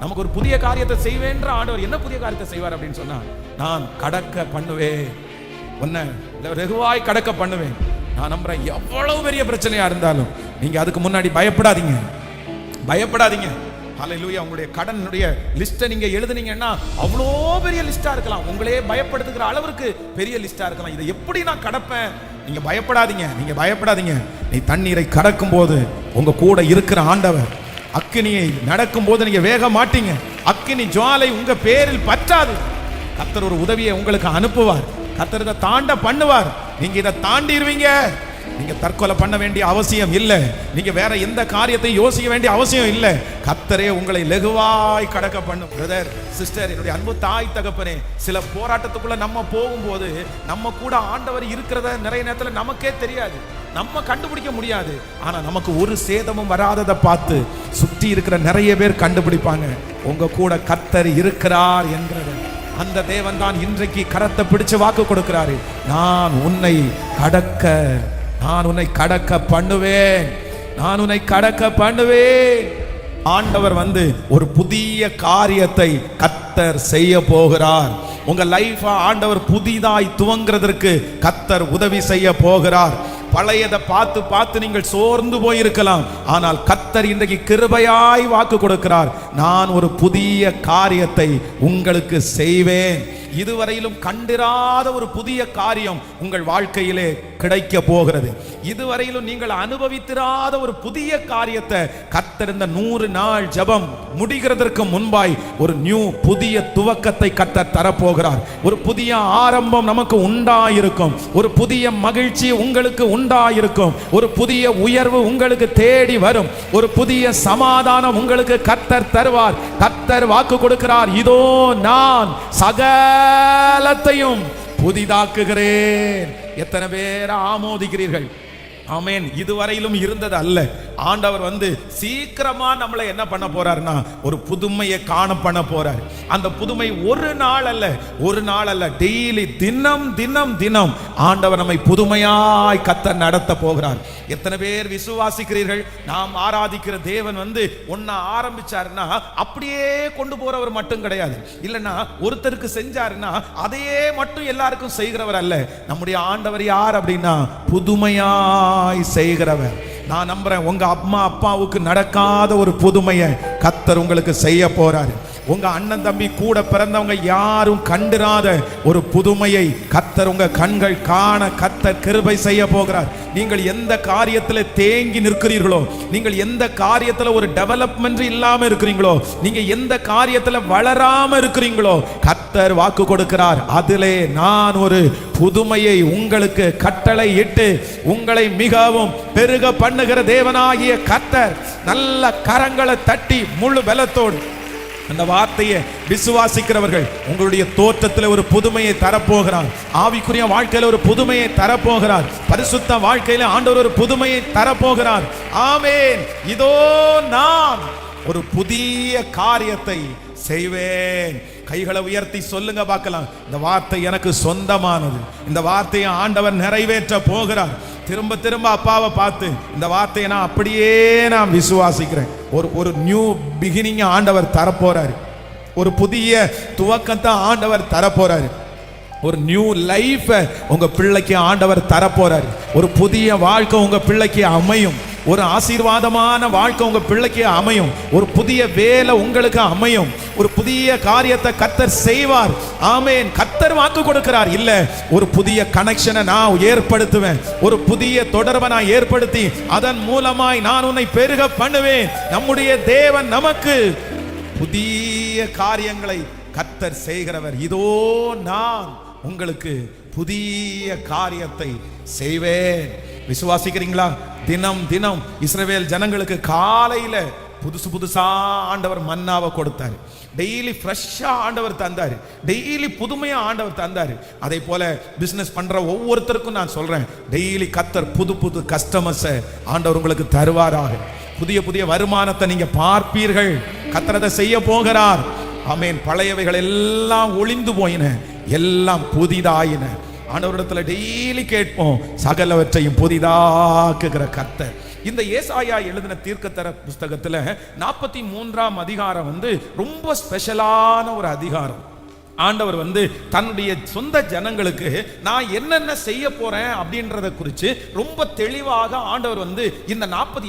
நமக்கு ஒரு புதிய காரியத்தை செய்வேன்ற ஆண்டவர் என்ன புதிய காரியத்தை செய்வார் அப்படின்னு சொன்னா, நான் கடக்க பண்ணுவேன், உன்னை வெகுவாய் கடக்க பண்ணுவேன். நான் நம்புறேன், எவ்வளவு பெரிய பிரச்சனையா இருந்தாலும் நீங்க அதுக்கு முன்னாடி பயப்படாதீங்க, பயப்படாதீங்க. ஹல்லேலூயா. உங்களுடைய கடனுடைய லிஸ்ட்டை நீங்க எழுதுனீங்கன்னா அவ்வளோ பெரிய லிஸ்டா இருக்கலாம், உங்களே பயப்படுத்துகிற அளவுக்கு பெரிய லிஸ்டா இருக்கலாம். இதை எப்படி நான் கடப்பேன்? நீங்க பயப்படாதீங்க, நீங்க பயப்படாதீங்க. நீ தண்ணீரை கடக்கும் போது உங்க கூட இருக்கிற ஆண்டவர், அக்கினியை நடக்கும் போது நீங்க வேக மாட்டீங்க, அக்கினி ஜுவாலை உங்க பேரில் பற்றாது. கர்த்தர் ஒரு உதவியை உங்களுக்கு அனுப்புவார், கர்த்தர் இதை தாண்ட பண்ணுவார். நீங்க இதை தாண்டிடுவீங்க. நீங்க தற்கொலை பண்ண வேண்டிய அவசியம் இல்லை, நீங்க வேற எந்த காரியத்தையும் யோசிக்க வேண்டிய அவசியம் இல்லை. கர்த்தரே உங்களை லகுவாய் கடக்க பண்ணும். பிரதர் சிஸ்டர், என்னுடைய அன்பு தாய் தகப்பனே, சில போராட்டத்துக்குள்ள நம்ம போகும்போது நம்ம கூட ஆண்டவர் இருக்கிறத நிறைய நேரத்தில் நமக்கே தெரியாது, நம்ம கண்டுபிடிக்க முடியாது. ஆனா நமக்கு ஒரு சேதமும் வராததை பார்த்து சுற்றி இருக்கிற நிறைய பேர் கண்டுபிடிப்பாங்க, உங்க கூட கர்த்தர் இருக்கிறார் என்கிறது. அந்த தேவன் தான் இன்றைக்கு கரத்தை பிடிச்சு வாக்கு கொடுக்கிறாரு, நான் உன்னை கடக்க பண்ணுவேன், நான் உன்னை கடக்க பண்ணுவேன். ஆண்டவர் ஒரு புதிய காரியத்தை கர்த்தர் செய்ய போகிறார். உங்க லைஃப் ஆண்டவர் புதிதாய் துவங்குறதற்கு கர்த்தர் உதவி செய்ய போகிறார். பழையதை பார்த்து பார்த்து நீங்கள் சோர்ந்து போயிருக்கலாம், ஆனால் கர்த்தர் இன்றைக்கு கிருபையாய் வாக்கு கொடுக்கிறார், நான் ஒரு புதிய காரியத்தை உங்களுக்கு செய்வேன். இதுவரையிலும் கண்டிராத ஒரு புதிய காரியம் உங்கள் வாழ்க்கையிலே கிடைக்க போகிறது. இதுவரையிலும் நீங்கள் அனுபவித்திராத ஒரு புதிய காரியத்தை கர்த்தர் இந்த 100 நாள் ஜெபம் முடிகிறதற்கு முன்பாய் ஒரு புதிய துவக்கத்தை கர்த்தர் தரப்போகிறார். ஒரு புதிய ஆரம்பம் நமக்கு உண்டாயிருக்கும், ஒரு புதிய மகிழ்ச்சி உங்களுக்கு உண்டாயிருக்கும், ஒரு புதிய உயர்வு உங்களுக்கு தேடி வரும், ஒரு புதிய சமாதானம் உங்களுக்கு கர்த்தர் தருவார். கர்த்தர் வாக்கு கொடுக்கிறார், இதோ நான் சகலத்தையும் புதிதாக்குகிறேன். எத்தனை பேர் ஆமோதிக்கிறீர்கள்? ஆமென். இதுவரையிலும் இருந்தது அல்ல, ஆண்டவர் சீக்கிரமா நம்மளை என்ன பண்ண போறாருன்னா ஒரு புதுமையை காண பண்ண போறார். அந்த புதுமை ஒரு நாள் அல்ல, டெய்லி தினம் தினம் தினம் ஆண்டவர் நம்மை புதுமையாய் கர்த்தர் நடத்த போகிறார். எத்தனை பேர் விசுவாசிக்கிறீர்கள்? நாம் ஆராதிக்கிற தேவன் ஒன்ன ஆரம்பிச்சாருன்னா அப்படியே கொண்டு போறவர் மட்டும் கிடையாது, இல்லைன்னா ஒருத்தருக்கு செஞ்சாருன்னா அதையே மட்டும் எல்லாருக்கும் செய்கிறவர் அல்ல. நம்முடைய ஆண்டவர் யார் அப்படின்னா புதுமையாய் செய்கிறவர். நான் நம்புறேன், உங்க அம்மா அப்பாவுக்கு நடக்காத ஒரு புதுமையை கர்த்தர் உங்களுக்கு செய்ய போறாரு. உங்க அண்ணன் தம்பி கூட பிறந்தவங்க யாரும் கண்டிராத ஒரு புதுமையை கர்த்தர் உங்க கண்கள் காண கர்த்தர் கிருபை செய்ய போகிறார். நீங்கள் எந்த காரியத்தில் தேங்கி நிற்கிறீர்களோ, நீங்கள் எந்த காரியத்தில் ஒரு டெவலப்மெண்ட் இல்லாம இருக்கிறீங்களோ, நீங்க எந்த காரியத்தில் வளராம இருக்கிறீங்களோ, கர்த்தர் வாக்கு கொடுக்கிறார், அதிலே நான் ஒரு புதுமையை உங்களுக்கு கட்டளை இட்டு உங்களை மிகவும் பெருக பண்ணுகிற தேவனாகிய கர்த்தர் நல்ல கரங்களை தட்டி முழு பலத்தோடு அந்த வார்த்தையை விசுவாசிக்கிறவர்கள் உங்களுடைய தோற்றத்தில் ஒரு புதுமையை தரப்போகிறார். ஆவிக்குரிய வாழ்க்கையில் ஒரு புதுமையை தரப்போகிறார். பரிசுத்த வாழ்க்கையில் ஆண்டவர் ஒரு புதுமையை தரப்போகிறார். ஆமென். இதோ நான் ஒரு புதிய காரியத்தை செய்வேன். கைகளை உயர்த்தி சொல்லுங்க பார்க்கலாம், இந்த வார்த்தை எனக்கு சொந்தமானது, இந்த வார்த்தையை ஆண்டவர் நிறைவேற்ற போகிறார். திரும்ப திரும்ப அப்பாவை பார்த்து இந்த வார்த்தையை நான் அப்படியே விசுவாசிக்கிறேன். ஒரு நியூ பிகினிங் ஆண்டவர் தரப்போறாரு, ஒரு புதிய துவக்கத்தை ஆண்டவர் தரப்போறாரு, ஒரு நியூ லைஃப் உங்க பிள்ளைக்கு ஆண்டவர் தரப்போறாரு. ஒரு புதிய வாழ்க்கை உங்க பிள்ளைக்கு அமையும், ஒரு ஆசீர்வாதமான வாழ்க்கை உங்க பிள்ளைக்கு அமையும், ஒரு புதிய வேலை உங்களுக்கு அமையும், ஒரு புதிய காரியத்தை கர்த்தர் செய்வார். ஆமென். கர்த்தர் வாக்கு கொடுக்கிறார், இல்ல ஒரு புதிய கனெக்ஷனை நான் ஏற்படுத்துவேன், ஒரு புதிய தொடர்பை நான் ஏற்படுத்தி அதன் மூலமாய் நான் உன்னை பெருக பண்ணுவேன். நம்முடைய தேவன் நமக்கு புதிய காரியங்களை கர்த்தர் செய்கிறவர். இதோ நான் உங்களுக்கு புதிய காரியத்தை செய்வேன். விசுவாசிக்கிறீங்களா? தினம் தினம் இஸ்ரவேல் ஜனங்களுக்கு காலையில புதுசா ஆண்டவர் மன்னாவை கொடுத்தாரு, டெய்லி ஃப்ரெஷ்ஷா ஆண்டவர் தந்தாரு, டெய்லி புதுமையா ஆண்டவர் தந்தாரு. அதே போல பிசினஸ் பண்ற ஒவ்வொருத்தருக்கும் நான் சொல்றேன், டெய்லி கர்த்தர் புது கஸ்டமர்ஸ் ஆண்டவர் உங்களுக்கு தருவாராக. புதிய புதிய வருமானத்தை நீங்க பார்ப்பீர்கள். கர்த்தர் அதை செய்ய போகிறார். ஆமென். பழையவைகள் எல்லாம் ஒளிந்து போயின, எல்லாம் புதிதாயின. ஆண்டவரிடத்துல டெய்லி கேட்போம், சகலவற்றையும் புதிதாக்குகிற கர்த்தர். இந்த ஏசாயா எழுதின தீர்க்கதரிசன புஸ்தகத்துல 43ஆம் அதிகாரம் ரொம்ப ஸ்பெஷலான ஒரு அதிகாரம். ஆண்டவர் தன்னுடைய சொந்த ஜனங்களுக்கு நான் என்னென்ன செய்ய போறேன் அப்படின்றத குறித்து ரொம்ப தெளிவாக ஆண்டவர் இந்த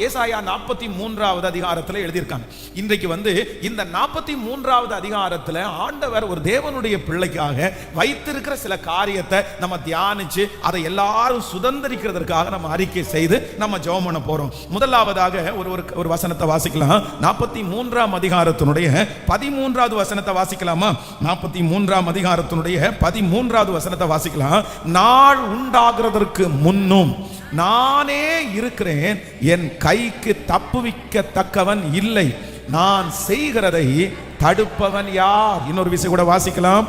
ஏசாயா 43வது அதிகாரத்தில் எழுதியிருக்காங்க. இன்றைக்கு இந்த 43வது அதிகாரத்தில் ஆண்டவர் ஒரு தேவனுடைய பிள்ளைக்காக வைத்திருக்கிற சில காரியத்தை நம்ம தியானிச்சு அதை எல்லாரும் சுதந்திரிக்கிறதற்காக நம்ம அறிக்கை செய்து நம்ம ஜெபம் பண்ண போறோம். முதலாவதாக ஒரு வசனத்தை வாசிக்கலாம். 43ஆம் அதிகாரத்தினுடைய 13வது வசனத்தை வாசிக்கலாமா? 43ஆம் அதிகாரத்தினுடைய 13வது வசனத்தை வாசிக்கலாம். நாள் உண்டாகிறதற்கு முன்னும் நானே இருக்கிறேன், என் கைக்கு தப்புவிக்கத்தக்கவன் இல்லை, நான் செய்கிறதை தடுப்பவன் யார்? இன்னொரு விஷயம் கூட வாசிக்கலாம்.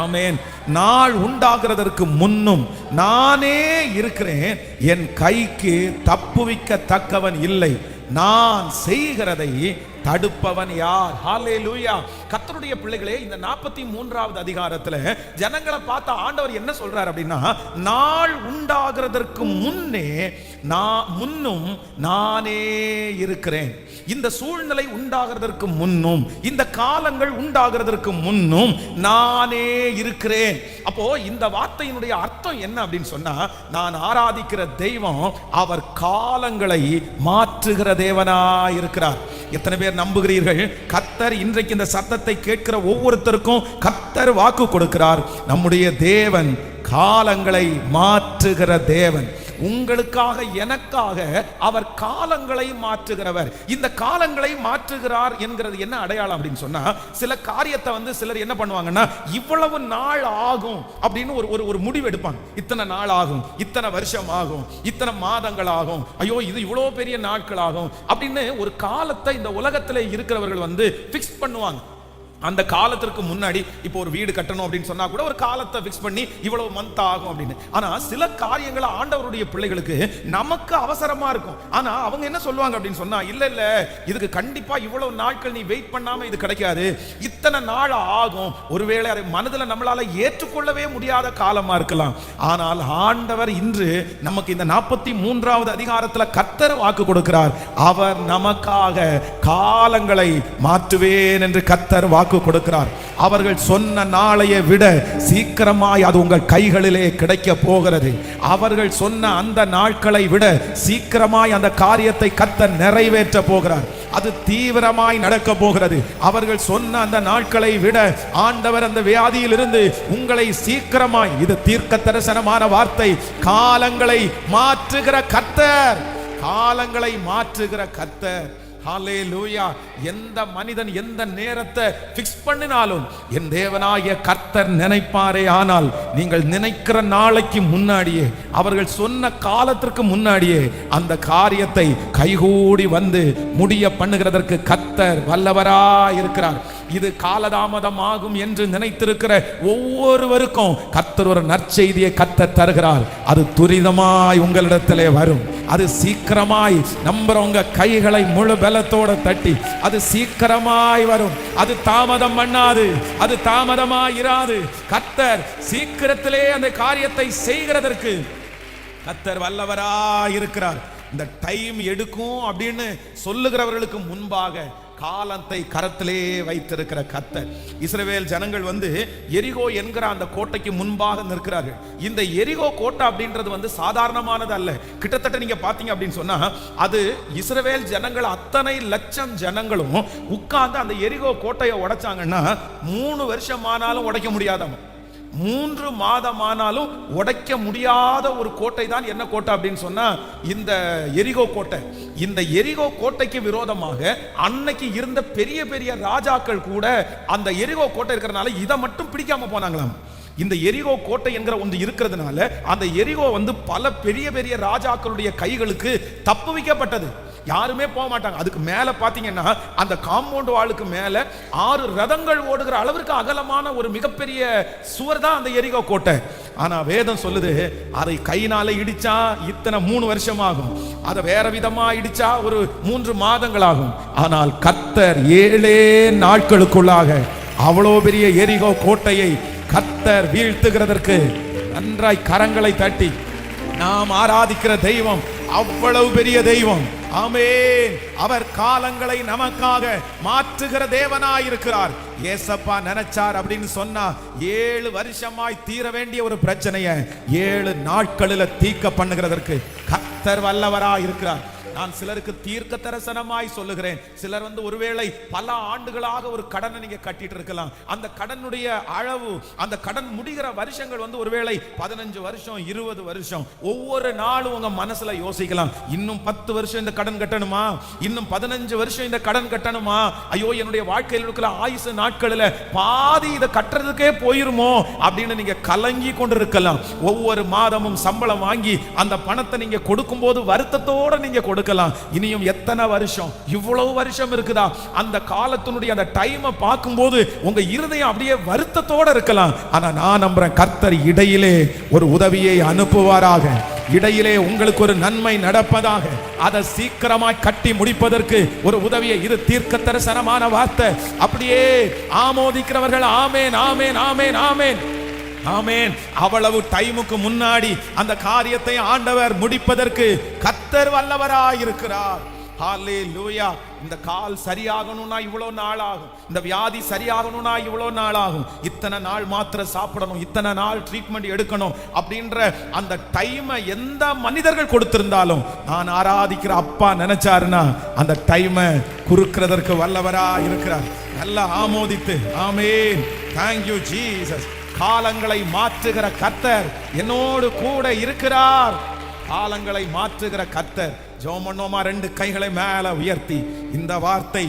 ஆமென். நாள் உண்டாகிறதற்கு முன்னும் நானே இருக்கிறேன், என் கைக்கு தப்புவிக்கத்தக்கவன் இல்லை, நான் செய்கிறதை தடுப்பவன் யார்? ஹல்லேலூயா. கர்த்தருடைய பிள்ளைகளே, இந்த 43வது அதிகாரத்துல ஜனங்களை பார்த்த ஆண்டவர் என்ன சொல்றார் அப்படின்னா, நாள் உண்டாகிறதற்கு முன்னும் நானே இருக்கிறேன். இந்த சூழ்நிலை உண்டாகிறதற்கு முன்னும், இந்த காலங்கள் உண்டாகிறதற்கு முன்னும் நானே இருக்கிறேன். அப்போ இந்த வார்த்தையினுடைய அர்த்தம் என்ன அப்படின்னு சொன்னா, நான் ஆராதிக்கிற தெய்வம் அவர் காலங்களை மாற்றுகிற தேவனாய் இருக்கிறார். எத்தனை பேர் நம்புகிறீர்கள்? கர்த்தர் இன்றைக்கு இந்த சத்தத்தை கேட்கிற ஒவ்வொருத்தருக்கும் கர்த்தர் வாக்கு கொடுக்கிறார். நம்முடைய தேவன் காலங்களை மாற்றுகிற தேவன். உங்களுக்காக எனக்காக அவர் காலங்களை மாற்றுகிறவர். இந்த காலங்களை மாற்றுகிறார் என்கிறது என்ன அடையாளம் அப்படின்னு சொன்னா, சில காரியத்தை சிலர் என்ன பண்ணுவாங்கன்னா, இவ்வளவு நாள் ஆகும் அப்படின்னு ஒரு முடிவு எடுப்பாங்க. இத்தனை நாள் ஆகும், இத்தனை வருஷம் ஆகும், இத்தனை மாதங்கள் ஆகும், ஐயோ இது இவ்வளவு பெரிய நாட்கள் ஆகும் அப்படின்னு ஒரு காலத்தை இந்த உலகத்தில் இருக்கிறவர்கள் பிக்ஸ் பண்ணுவாங்க. அந்த காலத்திற்கு முன்னாடி இப்போ ஒரு வீடு கட்டணும் அப்படின்னு சொன்னா கூட ஒரு காலத்தை ஃபிக்ஸ் பண்ணி இவ்வளவு மந்த் ஆகும் அப்படின்னு. ஆனா சில காரியங்களை ஆண்டவருடைய பிள்ளைகளுக்கு நமக்கு அவசரமா இருக்கும். ஆனா அவங்க என்ன சொல்லுவாங்க அப்படின்னு சொன்னா, இல்ல இதுக்கு கண்டிப்பா இவ்வளவு நாட்கள் நீ வெயிட் பண்ணாம இது கிடைக்காது, இத்தனை நாள் ஆகும். ஒருவேளை அதை மனதில் நம்மளால ஏற்றுக்கொள்ளவே முடியாத காலமா இருக்கலாம். ஆனால் ஆண்டவர் இன்று நமக்கு இந்த 43வது அதிகாரத்தில் கர்த்தர் வாக்கு கொடுக்கிறார். அவர் நமக்காக காலங்களை மாற்றுவேன் என்று கர்த்தர் வாக்கு கொடுக்கிறார். அவர்கள் சொன்ன நாளையை விட சீக்கிரமாய் அது உங்கள் கைகளிலே கிடைக்க போகிறது. அவர்கள் சொன்ன அந்த நாட்களை விட சீக்கிரமாய் அந்த காரியத்தை கர்த்தர் நிறைவேற்ற போகிறார். அது தீவிரமாய் நடக்க போகிறது. அவர்கள் சொன்ன அந்த நாட்களை விட ஆண்டவர் அந்த வியாதியில் இருந்து உங்களை சீக்கிரமாய், இது தீர்க்க தரிசனமான வார்த்தை, காலங்களை மாற்றுகிற கர்த்தர், காலங்களை மாற்றுகிற கர்த்தர். ஹல்லேலூயா. எந்த மனிதன் எந்த நேரத்தை ஃபிக்ஸ் பண்ணினாலும் என் தேவனாகிய கர்த்தர் நினைப்பாரே. ஆனால் நீங்கள் நினைக்கிற நாளைக்கு முன்னாடியே, அவர்கள் சொன்ன காலத்திற்கு முன்னாடியே அந்த காரியத்தை கைகூடி முடிய பண்ணுகிறதற்கு கர்த்தர் வல்லவராய் இருக்கிறார். இது காலதாமதம் ஆகும் என்று நினைத்திருக்கிற ஒவ்வொருவருக்கும் கர்த்தர் ஒரு நற்செய்தியை கர்த்தர் தருகிறார். அது துரிதமாய் உங்களிடத்திலே வரும். அது சீக்கிரமாய் நம்புறவங்க கைகளை முழு பலத்தோட தட்டி அது சீக்கிரமாய் வரும். அது தாமதம் பண்ணாது, அது தாமதமாய் இராது. கர்த்தர் சீக்கிரத்திலே அந்த காரியத்தை செய்கிறதற்கு கர்த்தர் வல்லவராய் இருக்கிறார். இந்த டைம் எடுக்கும் அப்படின்னு சொல்லுகிறவர்களுக்கு முன்பாக காலத்தை கரத்திலே வைத்திருக்கிற கர்த்தர். இஸ்ரவேல் ஜனங்கள் எரிகோ என்கிற அந்த கோட்டைக்கு முன்பாக நிற்கிறார்கள். இந்த எரிகோ கோட்டை அப்படின்றது சாதாரணமானது அல்ல. கிட்டத்தட்ட நீங்க பாத்தீங்க அப்படின்னு சொன்னா, அது இஸ்ரவேல் ஜனங்கள் அத்தனை லட்சம் ஜனங்களும் உட்கார்ந்து அந்த எரிகோ கோட்டையை உடைச்சாங்கன்னா 3 வருஷம் ஆனாலும் உடைக்க முடியாதாம். 3 மாதமானாலும் உடைக்க முடியாத ஒரு கோட்டை தான் என்ன கோட்டை அப்படின்னு சொன்னா, இந்த எரிகோ கோட்டை. இந்த எரிகோ கோட்டைக்கு விரோதமாக அன்னைக்கு இருந்த பெரிய பெரிய ராஜாக்கள் கூட அந்த எரிகோ கோட்டை இருக்கிறதுனால இதை மட்டும் பிடிக்காம போனாங்களாம். இந்த எரிகோ கோட்டை என்கிற ஒன்று இருக்கிறதுனால அந்த எரிகோ பல பெரிய பெரிய ராஜாக்களுடைய கைகளுக்கு தப்புவிக்கப்பட்டது. யாருமே போக மாட்டாங்க. அதுக்கு மேல பாத்தீங்கன்னா அந்த காம்பவுண்ட் வாலுக்கு மேல 6 ரதங்கள் ஓடுகிற அளவிற்கு அகலமான ஒரு மிகப்பெரிய சுவர் தான் அந்த எரிகோ கோட்டை. ஆனா வேதம் சொல்லுது, அதை கையினால இடிச்சா இத்தனை 3 வருஷம் ஆகும், அதை வேற விதமா இடிச்சா ஒரு 3 மாதங்கள் ஆகும். ஆனால் கர்த்தர் 7 நாட்களுக்குள்ளாக அவ்வளோ பெரிய எரிகோ கோட்டையை கர்த்தர் வீழ்த்துகிறதற்கு நன்றாய் கரங்களை தட்டி நாம் ஆராதிக்கிற தெய்வம் அவ்வளவு பெரிய தெய்வம். ஆமென். அவர் காலங்களை நமக்காக மாற்றுகிற தேவனாயிருக்கிறார். ஏசப்பா நினைச்சார் அப்படின்னு சொன்னா 7 வருஷமாய் தீர வேண்டிய ஒரு பிரச்சனையை 7 நாட்களில் தீர்க்க பண்ணுகிறதற்கு கர்த்தர் வல்லவராய் இருக்கிறார். நான் சிலருக்கு தீர்க்க தரிசனமாய் சொல்லுகிறேன். சிலர் ஒருவேளை பல ஆண்டுகளாக ஒரு கடனை நீங்க கட்டிட்டு இருக்கலாம். அந்த கடனுடைய அளவு, அந்த கடன் முடிகிற வருஷங்கள் ஒருவேளை 15 வருஷம் 20 வருஷம். ஒவ்வொரு நாளும் உங்க மனசுல யோசிக்கலாம், இன்னும் 10 வருஷம் இந்த கடன் கட்டணுமா, இன்னும் 15 வருஷம் இந்த கடன் கட்டணுமா, ஐயோ என்னுடைய வாழ்க்கையில் இருக்கிற ஆயுசு நாட்களில் பாதி இதை கட்டுறதுக்கே போயிருமோ அப்படின்னு நீங்க கலங்கி கொண்டிருக்கலாம். ஒவ்வொரு மாதமும் சம்பளம் வாங்கி அந்த பணத்தை நீங்க கொடுக்கும் போது வருத்தத்தோட நீங்க கொடுக்கலாம். இனியும் எத்தனை வருஷம், இவ்வளவு வருஷம் இருக்குதா, அந்த காலத்தினுடைய அந்த டைமை பார்க்கும்போது உங்க இருதயம் அப்படியே வருத்தத்தோட இருக்கலாம். ஆனா நான் நம்புறேன், கர்த்தர் இடையிலே ஒரு உதவியை அனுப்புவாராக. இடையிலே உங்களுக்கு ஒரு நன்மை நடப்பதாக. அதை சீக்கிரமாய் கட்டி முடிப்பதற்கு ஒரு உதவியை, இது தீர்க்க தரிசனமான வார்த்தை. அப்படியே ஆமோதிக்கிறவர்கள் ஆமேன் ஆமேன் ஆமேன் ஆமேன் ஆமென். அவ்வளவு டைமுக்கு முன்னாடி அந்த காரியத்தை ஆண்டவர் முடிப்பதற்கு கர்த்தர் வல்லவராயிருக்கிறார். ஹல்லேலூயா. இந்த கால் சரியாகணும்னா இவ்வளவு நாள் ஆகும், இந்த வியாதி சரியாகணும்னா இவ்வளவு நாள் ஆகும், இத்தனை நாள் மாத்திரை சாப்பிடணும், இத்தனை நாள் ட்ரீட்மெண்ட் எடுக்கணும் அப்படின்ற அந்த டைமை எந்த மனிதர்கள் கொடுத்திருந்தாலும் நான் ஆராதிக்கிற அப்பா நினைச்சாருன்னா அந்த டைமை குறுக்கிறதற்கு வல்லவரா இருக்கிறார். நல்லா ஆமோதித்து ஆமென். Thank you Jesus. காலங்களை மாற்றுகிற கர்த்தர் என்னோடு கூட இருக்கிறார். காலங்களை மாற்றுகிற கர்த்தர். ஜெபம் பண்ணுவோமா? 2 கைகளை மேல உயர்த்தி இந்த வார்த்தை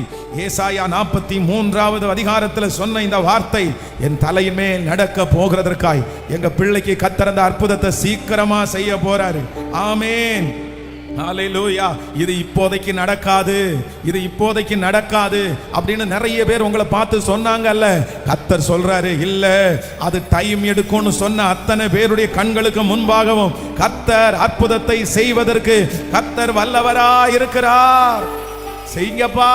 ஏசாயா 43வது அதிகாரத்தில் சொன்ன இந்த வார்த்தை என் தலையின் மேல் நடக்க போகிறதற்காய் எங்க பிள்ளைக்கு கர்த்தர் அந்த அற்புதத்தை சீக்கிரமா செய்ய போறாரு. ஆமென். ஹல்லேலூயா. இது இப்போதைக்கு நடக்காது, இது இப்போதைக்கு நடக்காது அப்படின்னு நிறைய பேர் உங்களை பார்த்து சொன்னாங்கல்ல. கர்த்தர் சொல்றாரு, இல்ல அது டைம் எடுக்கும்னு சொன்ன அத்தனை பேருடைய கண்களுக்கு முன்பாகவும் கர்த்தர் அற்புதத்தை செய்வதற்கு கர்த்தர் வல்லவரா இருக்கிறார். செய்யுங்கப்பா,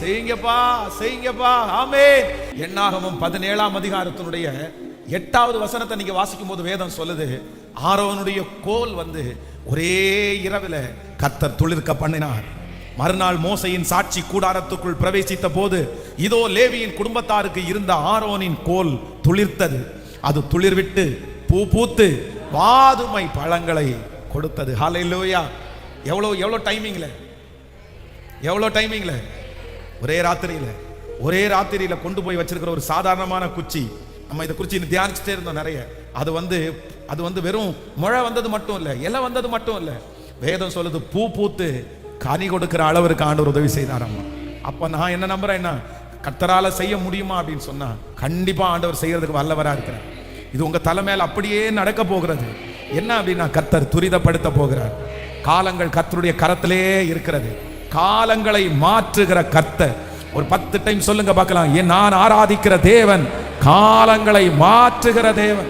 செய்யுங்கப்பா, செய்யுங்கப்பா. ஆமென். என்னாகமம் 17ஆம் அதிகாரத்தினுடைய 8வது வசனத்தை நீங்க வாசிக்கும் போது வேதம் சொல்லுது, ஆரோனுடைய கோல் ஒரே இரவில் கர்த்தர் துளிர்க்க பண்ணினார். மறுநாள் மோசையின் சாட்சி கூடாரத்துக்குள் பிரவேசித்த போது இதோ லேவியின் குடும்பத்தாருக்கு இருந்த ஆரோனின் கோல் துளிர்த்தது. அது துளிர்விட்டு பூ பூத்து வாதுமை பழங்களை கொடுத்தது. ஹல்லேலூயா. எவ்வளோ டைமிங்ல ஒரே ராத்திரியில கொண்டு போய் வச்சிருக்கிற ஒரு சாதாரணமான குச்சி. நம்ம இதை குறித்து தியானிச்சுட்டே இருந்தோம் நிறைய. அது வெறும் முளை வந்தது மட்டும் இல்ல, இலை வந்தது மட்டும் இல்ல. வேதம் சொல்லுது பூ பூத்து கனி கொடுக்கிற அளவிற்கு ஆண்டவர் உதவி செய்தாராம். அப்ப நான் என்ன நம்புறேன், கர்த்தரால செய்ய முடியுமா அப்படின்னு சொன்னா கண்டிப்பா ஆண்டவர் செய்யறதுக்கு வல்லவரா இருக்கிறார். இது உங்க தலைமையில் அப்படியே நடக்க போகிறது. என்ன அப்படின்னா கர்த்தர் துரிதப்படுத்த போகிறார். காலங்கள் கர்த்தருடைய கரத்திலே இருக்கிறது. காலங்களை மாற்றுகிற கர்த்தர். ஒரு 10 டைம் சொல்லுங்க பார்க்கலாம். நான் ஆராதிக்கிற தேவன் காலங்களை மாற்றுகிற தேவன்.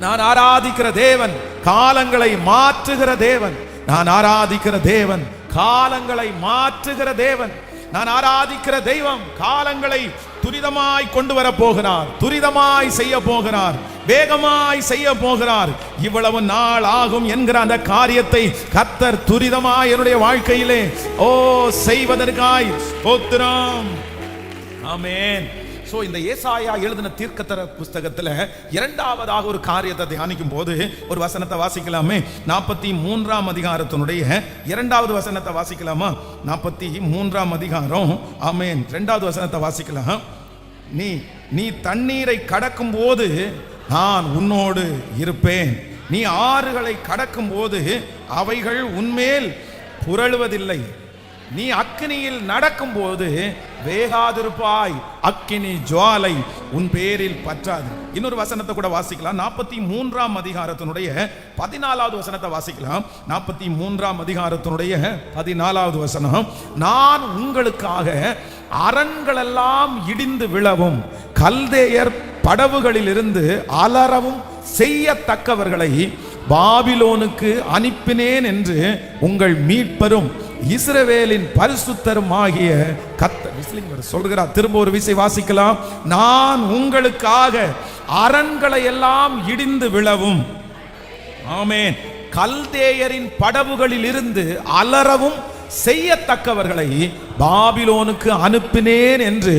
நான் ஆராதிக்கிற தேவன் காலங்களை மாற்றுகிற தேவன். நான் ஆராதிக்கிற தேவன் காலங்களை மாற்றுகிற தேவன். நான் ஆராதிக்கிற தெய்வம் காலங்களை துரிதமாய் கொண்டு வர போகிறார், துரிதமாய் செய்ய போகிறார், வேகமாய் செய்ய போகிறார். இவ்வளவு நாள் ஆகும் என்கிற அந்த காரியத்தை கர்த்தர் துரிதமாய் என்னுடைய வாழ்க்கையிலே செய்வதற்காய் ஸ்தோத்திரம். ஆமென். சோ இந்த ஏசாயா எழுதின தீர்க்கதரிசன புஸ்தகத்துல 2வதாக ஒரு காரியத்தை தியானிக்கும் போது ஒரு வசனத்தை வாசிக்கலாமே. 43ஆம் அதிகாரத்தினுடைய 2வது வசனத்தை வாசிக்கலாமா? 43ஆம் அதிகாரம் ஆமென் 2வது வசனத்தை வாசிக்கலாம். நீ தண்ணீரை கடக்கும் போது நான் உன்னோடு இருப்பேன், நீ ஆறுகளை கடக்கும் போது அவைகள் உன்மேல் புரளுவதில்லை, நீ அக்கினியில் நடக்கும் போது வேகாதிருப்பாய், அக்கினி ஜுவாலை உன் பேரில் பற்றாது. இன்னொரு வசனத்தை கூட வாசிக்கலாம். 43ஆம் அதிகாரத்தினுடைய 14வது வசனத்தை வாசிக்கலாம். 43ஆம் அதிகாரத்தினுடைய 14வது வசனம், நான் உங்களுக்காக அரண்கள் எல்லாம் இடிந்து விழவும் கல்தேயர் படவுகளில் இருந்து அலறவும் செய்யத்தக்கவர்களை பாபிலோனுக்கு அனுப்பினேன் என்று உங்கள் மீட்பரும் இஸ்ரவேலின் பரிசுத்தரும் ஆகிய கர்த்தர் சொல்கிறார். திரும்ப ஒரு விசை வாசிக்கலாம். நான் உங்களுக்காக அரண்களை எல்லாம் இடிந்து விழவும், ஆமென், கல்தேயரின் படவுகளில் இருந்து அலறவும் செய்யத்தக்கவர்களை பாபிலோனுக்கு அனுப்பினேன் என்று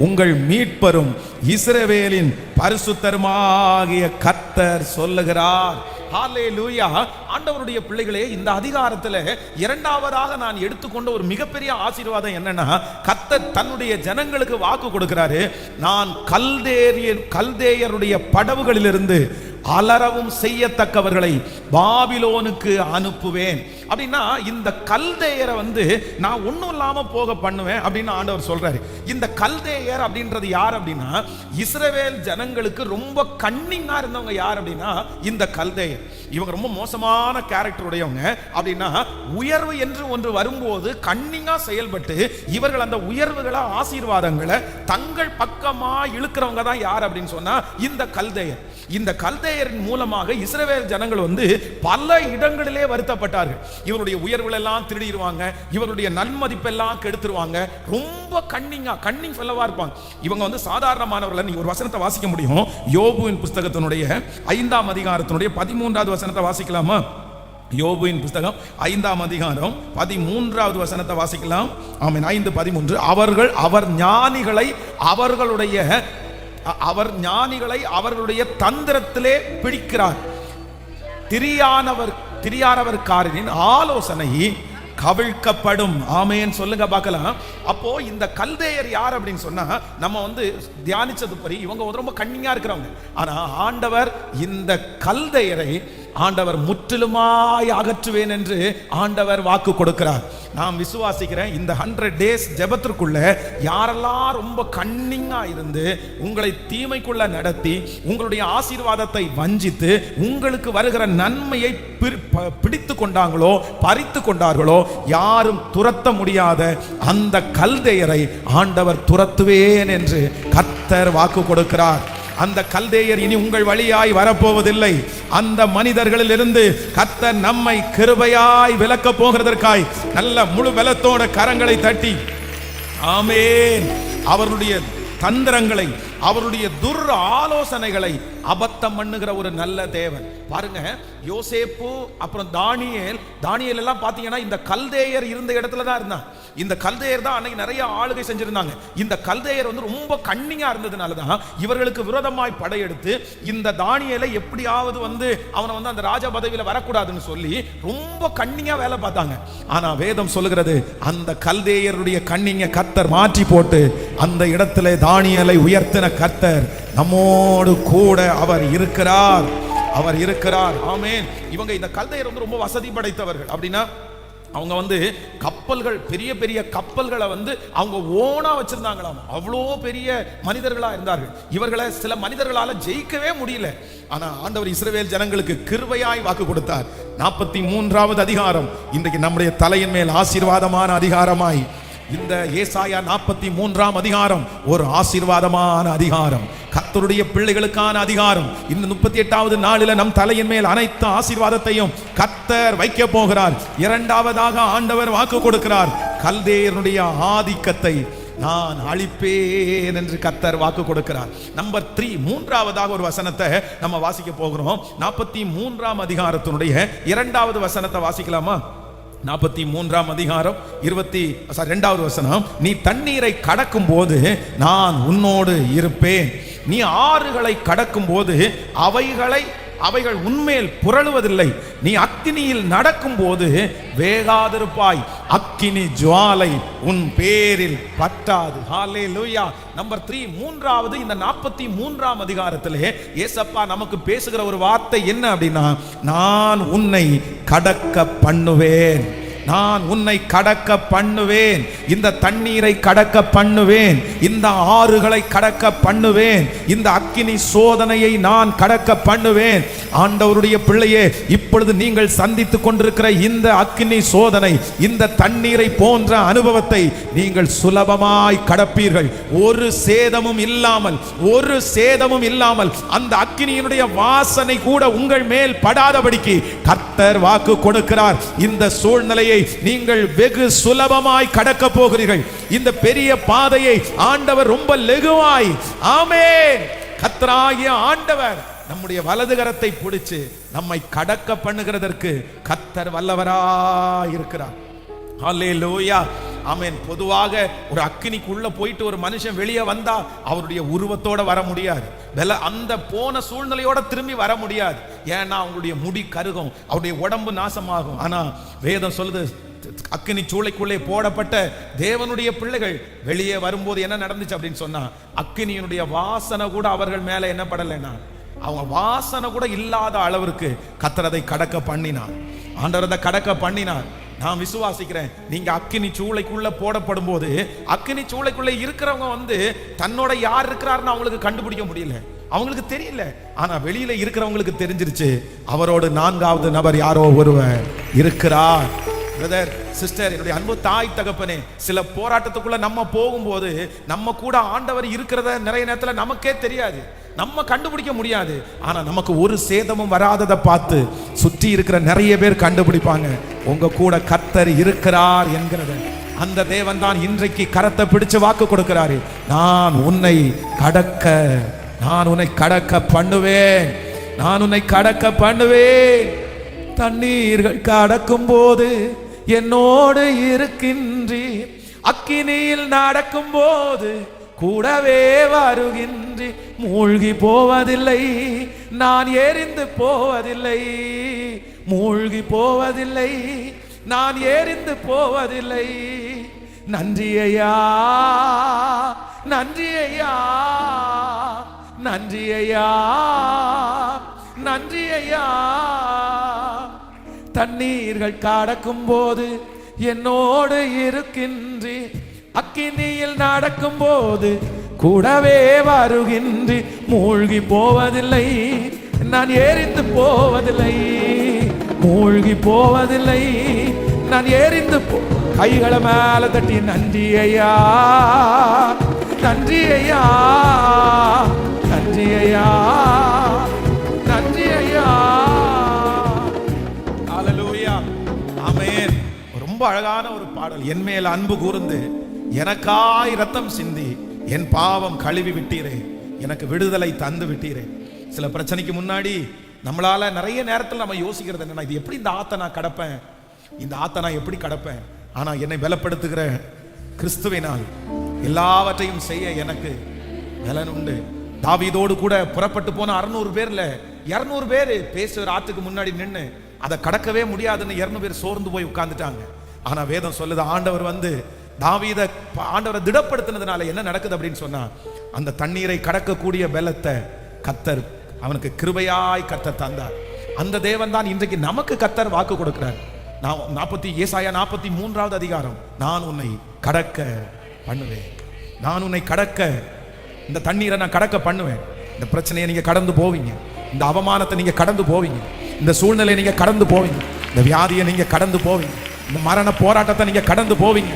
உங்கள் மீட்பரும் இஸ்ரவேலின் பரிசுத்தருமாகிய கர்த்தர் சொல்லுகிறார். ஹல்லேலூயா. ஆண்டவருடைய பிள்ளைகளே, இந்த அதிகாரத்தில் இரண்டாவதாக நான் எடுத்துக்கொண்ட ஒரு மிகப்பெரிய ஆசீர்வாதம் என்னன்னா, கர்த்தர் தன்னுடைய ஜனங்களுக்கு வாக்கு கொடுக்கிறாரு. நான் கல்தேயருடைய படவுகளிலிருந்து அலறவும் செய்யத்தக்கவர்களை பாபிலோனுக்கு அனுப்புவேன். அப்படின்னா இந்த கல்தேயரை நான் ஒன்றும் இல்லாம போக பண்ணுவேன் அப்படின்னு ஆண்டவர் சொல்றாரு. இந்த கல்தேயர் அப்படின்றது யார் அப்படின்னா, இஸ்ரவேல் ஜனங்களுக்கு ரொம்ப கன்னிங்கா இருந்தவங்க யார் அப்படின்னா இந்த கல்தேயர். இவங்க ரொம்ப மோசமான கேரக்டர் உடையவங்க. அப்படின்னா உயர்வு என்று ஒன்று வரும்போது கன்னிங்கா செயல்பட்டு இவர்கள் அந்த உயர்வுகளை ஆசீர்வாதங்களை தங்கள் பக்கமா இழுக்கிறவங்க தான் யார் அப்படின்னு சொன்னா இந்த கல்தேயர். இந்த கல்தேயரின் மூலமாக இஸ்ரவேல் ஜனங்கள் பல இடங்களிலே வருத்தப்பட்டார்கள். இவருடைய உயர்வுகள் எல்லாம் திருடிடுவாங்க, இவருடைய நன்மதிப்பெல்லாம் கெடுத்துருவாங்க. ரொம்ப கன்னிங் ஃபெல்லவா இருப்பாங்க. இவங்க சாதாரணமானவர்கள். நீங்க ஒரு வசனத்தை வாசிக்க முடியும். யோபுவின் புஸ்தகத்தினுடைய 5ஆம் அதிகாரத்தினுடைய 13வது வசனத்தை வாசிக்கலாமா? யோபுவின் புஸ்தகம் 5ஆம் அதிகாரம் 13வது வசனத்தை வாசிக்கலாம். ஆமென். 5:13. அவர் ஞானிகளை அவர்களுடைய தந்திரத்திலே பிடிக்கிறார். திரியானவர்காரரின் ஆலோசனை கவிழ்க்கப்படும். ஆமென் சொல்லுங்க பார்க்கலாம். அப்போ இந்த கல்தேயர் யார் அப்படின்னு சொன்னா, நம்ம தியானிச்சது படி இவங்க ரொம்ப கன்னிங்கா இருக்கிறவங்க. ஆனா ஆண்டவர் இந்த கல்தேயரை முற்றிலுமாய் அகற்றுவேன் என்று ஆண்டவர் வாக்கு கொடுக்கிறார். நாம் விசுவாசிக்கிறேன், இந்த 100 days ஜெபத்திற்குள்ள யாரெல்லாம் ரொம்ப கன்னிங்கா இருந்து உங்களை தீமைக்குள்ள நடத்தி உங்களுடைய ஆசீர்வாதத்தை வஞ்சித்து உங்களுக்கு வருகிற நன்மையை பிடித்து கொண்டாங்களோ, பறித்து கொண்டார்களோ, யாரும் துரத்த முடியாத அந்த கல்தேயரை ஆண்டவர் துரத்துவேன் என்று கர்த்தர் வாக்கு கொடுக்கிறார். அந்த கல்தேயர் இனி உங்கள் வழியாய் வரப்போவதில்லை. அந்த மனிதர்களில் இருந்து கர்த்தர் நம்மை கிருபையாய் விலக்க போகிறதற்காய் நல்ல முழு பலத்தோட கரங்களை தட்டி ஆமென். அவருடைய தந்திரங்களை, அவருடைய துர் ஆலோசனைகளை அபத்தம் பண்ணுகிற ஒரு நல்ல தேவன். பாருங்க, யோசேப்பு அப்புறம் தானியேல் எல்லாம் பாத்தீங்கன்னா இந்த கல்தேயர் இருந்த இடத்துல தான் இருந்தான். இந்த கல்தேயர் தான் அன்னைக்கு நிறைய ஆளுகை செஞ்சிருந்தாங்க. இந்த கல்தேயர் ரொம்ப கன்னிங்கா இருந்ததுனால தான் இவர்களுக்கு விரோதமாய் படையெடுத்து இந்த தானியேலை எப்படியாவது அவனை அந்த ராஜ பதவியில வரக்கூடாதுன்னு சொல்லி ரொம்ப கன்னிங்கா வேலை பார்த்தாங்க. ஆனா வேதம் சொல்லுகிறது, அந்த கல்தேயருடைய கன்னிங்க கர்த்தர் மாற்றி போட்டு அந்த இடத்துல தானியேலை உயர்த்தின கர்த்தர் நம்மோடு கூட அவர் இருக்கிறார். ஆமென். இவங்க இந்த கல்தேயர் ரொம்ப வசதி படைத்தவர்கள். அப்படின்னா அவங்க கப்பல்கள், பெரிய பெரிய கப்பல்களை அவங்க ஓனா வச்சிருந்தாங்களாம். அவ்வளோ பெரிய மனிதர்களா இருந்தார்கள். இவர்களை சில மனிதர்களால ஜெயிக்கவே முடியல. ஆனா ஆண்டவர் இஸ்ரவேல் ஜனங்களுக்கு கிருபையாய் வாக்கு கொடுத்தார். 43வது அதிகாரம் இன்றைக்கு நம்முடைய தலையின் மேல் ஆசீர்வாதமான அதிகாரமாய் இந்த ஏசாயா 43ஆம் அதிகாரம் ஒரு ஆசீர்வாதமான அதிகாரம், கர்த்தருடைய பிள்ளைகளுக்கான அதிகாரம். இந்த 38வது நாளில் நம் தலையின் மேல் அனைத்து ஆசீர்வாதத்தையும் கர்த்தர் வைக்க போகிறார். இரண்டாவதாக ஆண்டவர் வாக்கு கொடுக்கிறார், கல்தேயருடைய ஆதிக்கத்தை நான் அழிப்பேன் என்று கர்த்தர் வாக்கு கொடுக்கிறார். நம்பர் 3, மூன்றாவதாக ஒரு வசனத்தை நம்ம வாசிக்க போகிறோம். 43ஆம் அதிகாரத்தினுடைய 2வது வசனத்தை வாசிக்கலாமா? 43ஆம் அதிகாரம் 22வது வசனம். நீ தண்ணீரை கடக்கும் போது நான் உன்னோடு இருப்பேன். நீ ஆறுகளை கடக்கும் போது அவைகள் உன்மேல் புரளுவதில்லை. நீ அக்கினியில் நடக்கும் போது வேகாதிருப்பாய், அக்கினி ஜுவாலை உன் பேரில் பட்டாது. ஹல்லேலூயா. நம்பர் 3, மூன்றாவது இந்த 43ஆம் அதிகாரத்திலே ஏசப்பா நமக்கு பேசுகிற ஒரு வார்த்தை என்ன அப்படின்னா, நான் உன்னை கடக்க பண்ணுவேன். நான் உன்னை கடக்க பண்ணுவேன். இந்த தண்ணீரை கடக்க பண்ணுவேன். இந்த ஆறுகளை கடக்க பண்ணுவேன். இந்த அக்கினி சோதனையை நான் கடக்க பண்ணுவேன். ஆண்டவருடைய பிள்ளையே, இப்பொழுது நீங்கள் சந்தித்துக் கொண்டிருக்கிற இந்த அக்கினி சோதனை, இந்த தண்ணீரை போன்ற அனுபவத்தை நீங்கள் சுலபமாய் கடப்பீர்கள். ஒரு சேதமும் இல்லாமல் அந்த அக்கினியினுடைய வாசனை கூட உங்கள் மேல் படாதபடிக்கு கர்த்தர் வாக்கு கொடுக்கிறார். இந்த சூழ்நிலையை நீங்கள் வெகு சுலபமாய் கடக்க போகிறீர்கள். இந்த பெரிய பாதையை ஆண்டவர் ரொம்ப லெகுவாய், ஆமென், கர்த்தராகிய ஆண்டவர் நம்முடைய வலது கரத்தை பிடிச்சு நம்மை கடக்க பண்ணுகிறதற்கு கர்த்தர் வல்லவராய் இருக்கிறார். ஹல்லேலூயா, ஆமென். பொதுவாக ஒரு அக்கினிக்குள்ள போயிட்டு ஒரு மனுஷன் வெளியே வந்தா அவருடைய உருவத்தோட வர முடியாது, அந்த போன சூழ்நிலையோட திரும்பி வர முடியாது. ஏன்னா அவங்களுடைய முடி கருகும், அவருடைய உடம்பு நாசமாகும். ஆனா வேதம் சொல்லுது, அக்கினி சூளைக்குள்ளே போடப்பட்ட தேவனுடைய பிள்ளைகள் வெளியே வரும்போது என்ன நடந்துச்சு அப்படின்னு சொன்னா, அக்கினியினுடைய வாசனை கூட அவர்கள் மேல என்ன படலைன்னா, அவங்க வாசனை கூட இல்லாத அளவிற்கு கர்த்தர் அதை கடக்க பண்ணினார். ஆண்டவர் அதை கடக்க பண்ணினார். நான் விசுவாசிக்கிறேன், நீங்க அக்கினி சூளைக்குள்ள போடப்படும் போது அக்கினி சூளைக்குள்ள இருக்கிறவங்க தன்னோட யார் இருக்கிறாருன்னு அவங்களுக்கு கண்டுபிடிக்க முடியல, அவங்களுக்கு தெரியல. ஆனா வெளியில இருக்கிறவங்களுக்கு தெரிஞ்சிருச்சு, அவரோடு நான்காவது நபர் யாரோ ஒருவர் இருக்கிறார். பிரதர், சிஸ்டர், என்னுடைய அன்பு தாய் தகப்பனே, சில போராட்டத்துக்குள்ள நம்ம போகும்போது நம்ம கூட ஆண்டவர் இருக்கிறத நிறைய நேரத்துல நமக்கே தெரியாது, நம்ம கண்டுபிடிக்க முடியாது. ஆனா நமக்கு ஒரு சேதமும் வராததை பார்த்து சுற்றி இருக்கிற நிறைய பேர் கண்டுபிடிப்பாங்க, உங்க கூட கர்த்தர் இருக்கிறார் என்கிறத. அந்த தேவன் தான் இன்றைக்கு கரத்தை பிடிச்சு வாக்கு கொடுக்கிறாரு, நான் உன்னை கடக்க பண்ணுவேன், நான் உன்னை கடக்க பண்ணுவேன். தண்ணீர்கள் கடக்கும் போது என்னோடு இருக்கின்றீர், அக்கினியில் நடக்கும் போது கூடவே வருகின்றி, மூழ்கி போவதில்லை, நான் எரிந்து போவதில்லை, மூழ்கி போவதில்லை, நான் எரிந்து போவதில்லை. நன்றி ஐயா, நன்றி ஐயா, நன்றி ஐயா, நன்றி ஐயா. தண்ணீர்கள் கடக்கும் போது என்னோடு இருக்கின்றி, அக்கினியில் நடக்கும் போது கூடவே வருகின்றி, மூழ்கி போவதில்லை, நான் எரிந்து போவதில்லை, மூழ்கி போவதில்லை, நான் எரிந்து கைகளை மேல தட்டி நன்றி ஐயா, நன்றி ஐயா, நன்றி ஐயா, நன்றி ஐயா. ஹல்லேலூயா, ஆமென். ரொம்ப அழகான ஒரு பாடல். என் மேல் அன்பு கூர்ந்து எனக்காய் ரத்தம் சிந்தி என் பாவம் கழுவி விட்டீரே, எனக்கு விடுதலை தந்து விட்டீரே. சில பிரச்சனைக்கு முன்னாடி நம்மளால நிறைய நேரத்தில் நம்ம யோசிக்கிறது என்னன்னா, இது எப்படி இந்த ஆத்தை நான் கடப்பேன், இந்த ஆத்தை நான் எப்படி கடப்பேன். ஆனா என்னை பலப்படுத்துகிற கிறிஸ்துவினால் எல்லாவற்றையும் செய்ய எனக்கு பலன் உண்டு. தாவீதோடு கூட புறப்பட்டு போன 600 பேர்ல 200 பேர் பேசுகிற ஆத்துக்கு முன்னாடி நின்று அதை கடக்கவே முடியாதுன்னு 200 பேர் சோர்ந்து போய் உட்கார்ந்துட்டாங்க. ஆனா வேதம் சொல்லுது, ஆண்டவரை திடப்படுத்தினதுனால என்ன நடக்குது அப்படின்னு சொன்னா, அந்த தண்ணீரை கடக்கக்கூடிய பலத்தை கர்த்தர் அவனுக்கு கிருபையாய் கர்த்தர் தந்தார். அந்த தேவன் தான் இன்றைக்கு நமக்கு கர்த்தர் வாக்கு கொடுக்கிறார். ஏசாயா 43வது அதிகாரம், நான் உன்னை கடக்க பண்ணுவேன், நான் உன்னை கடக்க, இந்த தண்ணீரை நான் கடக்க பண்ணுவேன். இந்த பிரச்சனையை நீங்க கடந்து போவீங்க, இந்த அவமானத்தை நீங்க கடந்து போவீங்க, இந்த சூழ்நிலையை நீங்க கடந்து போவீங்க, இந்த வியாதியை நீங்க கடந்து போவீங்க, இந்த மரண போராட்டத்தை நீங்க கடந்து போவீங்க,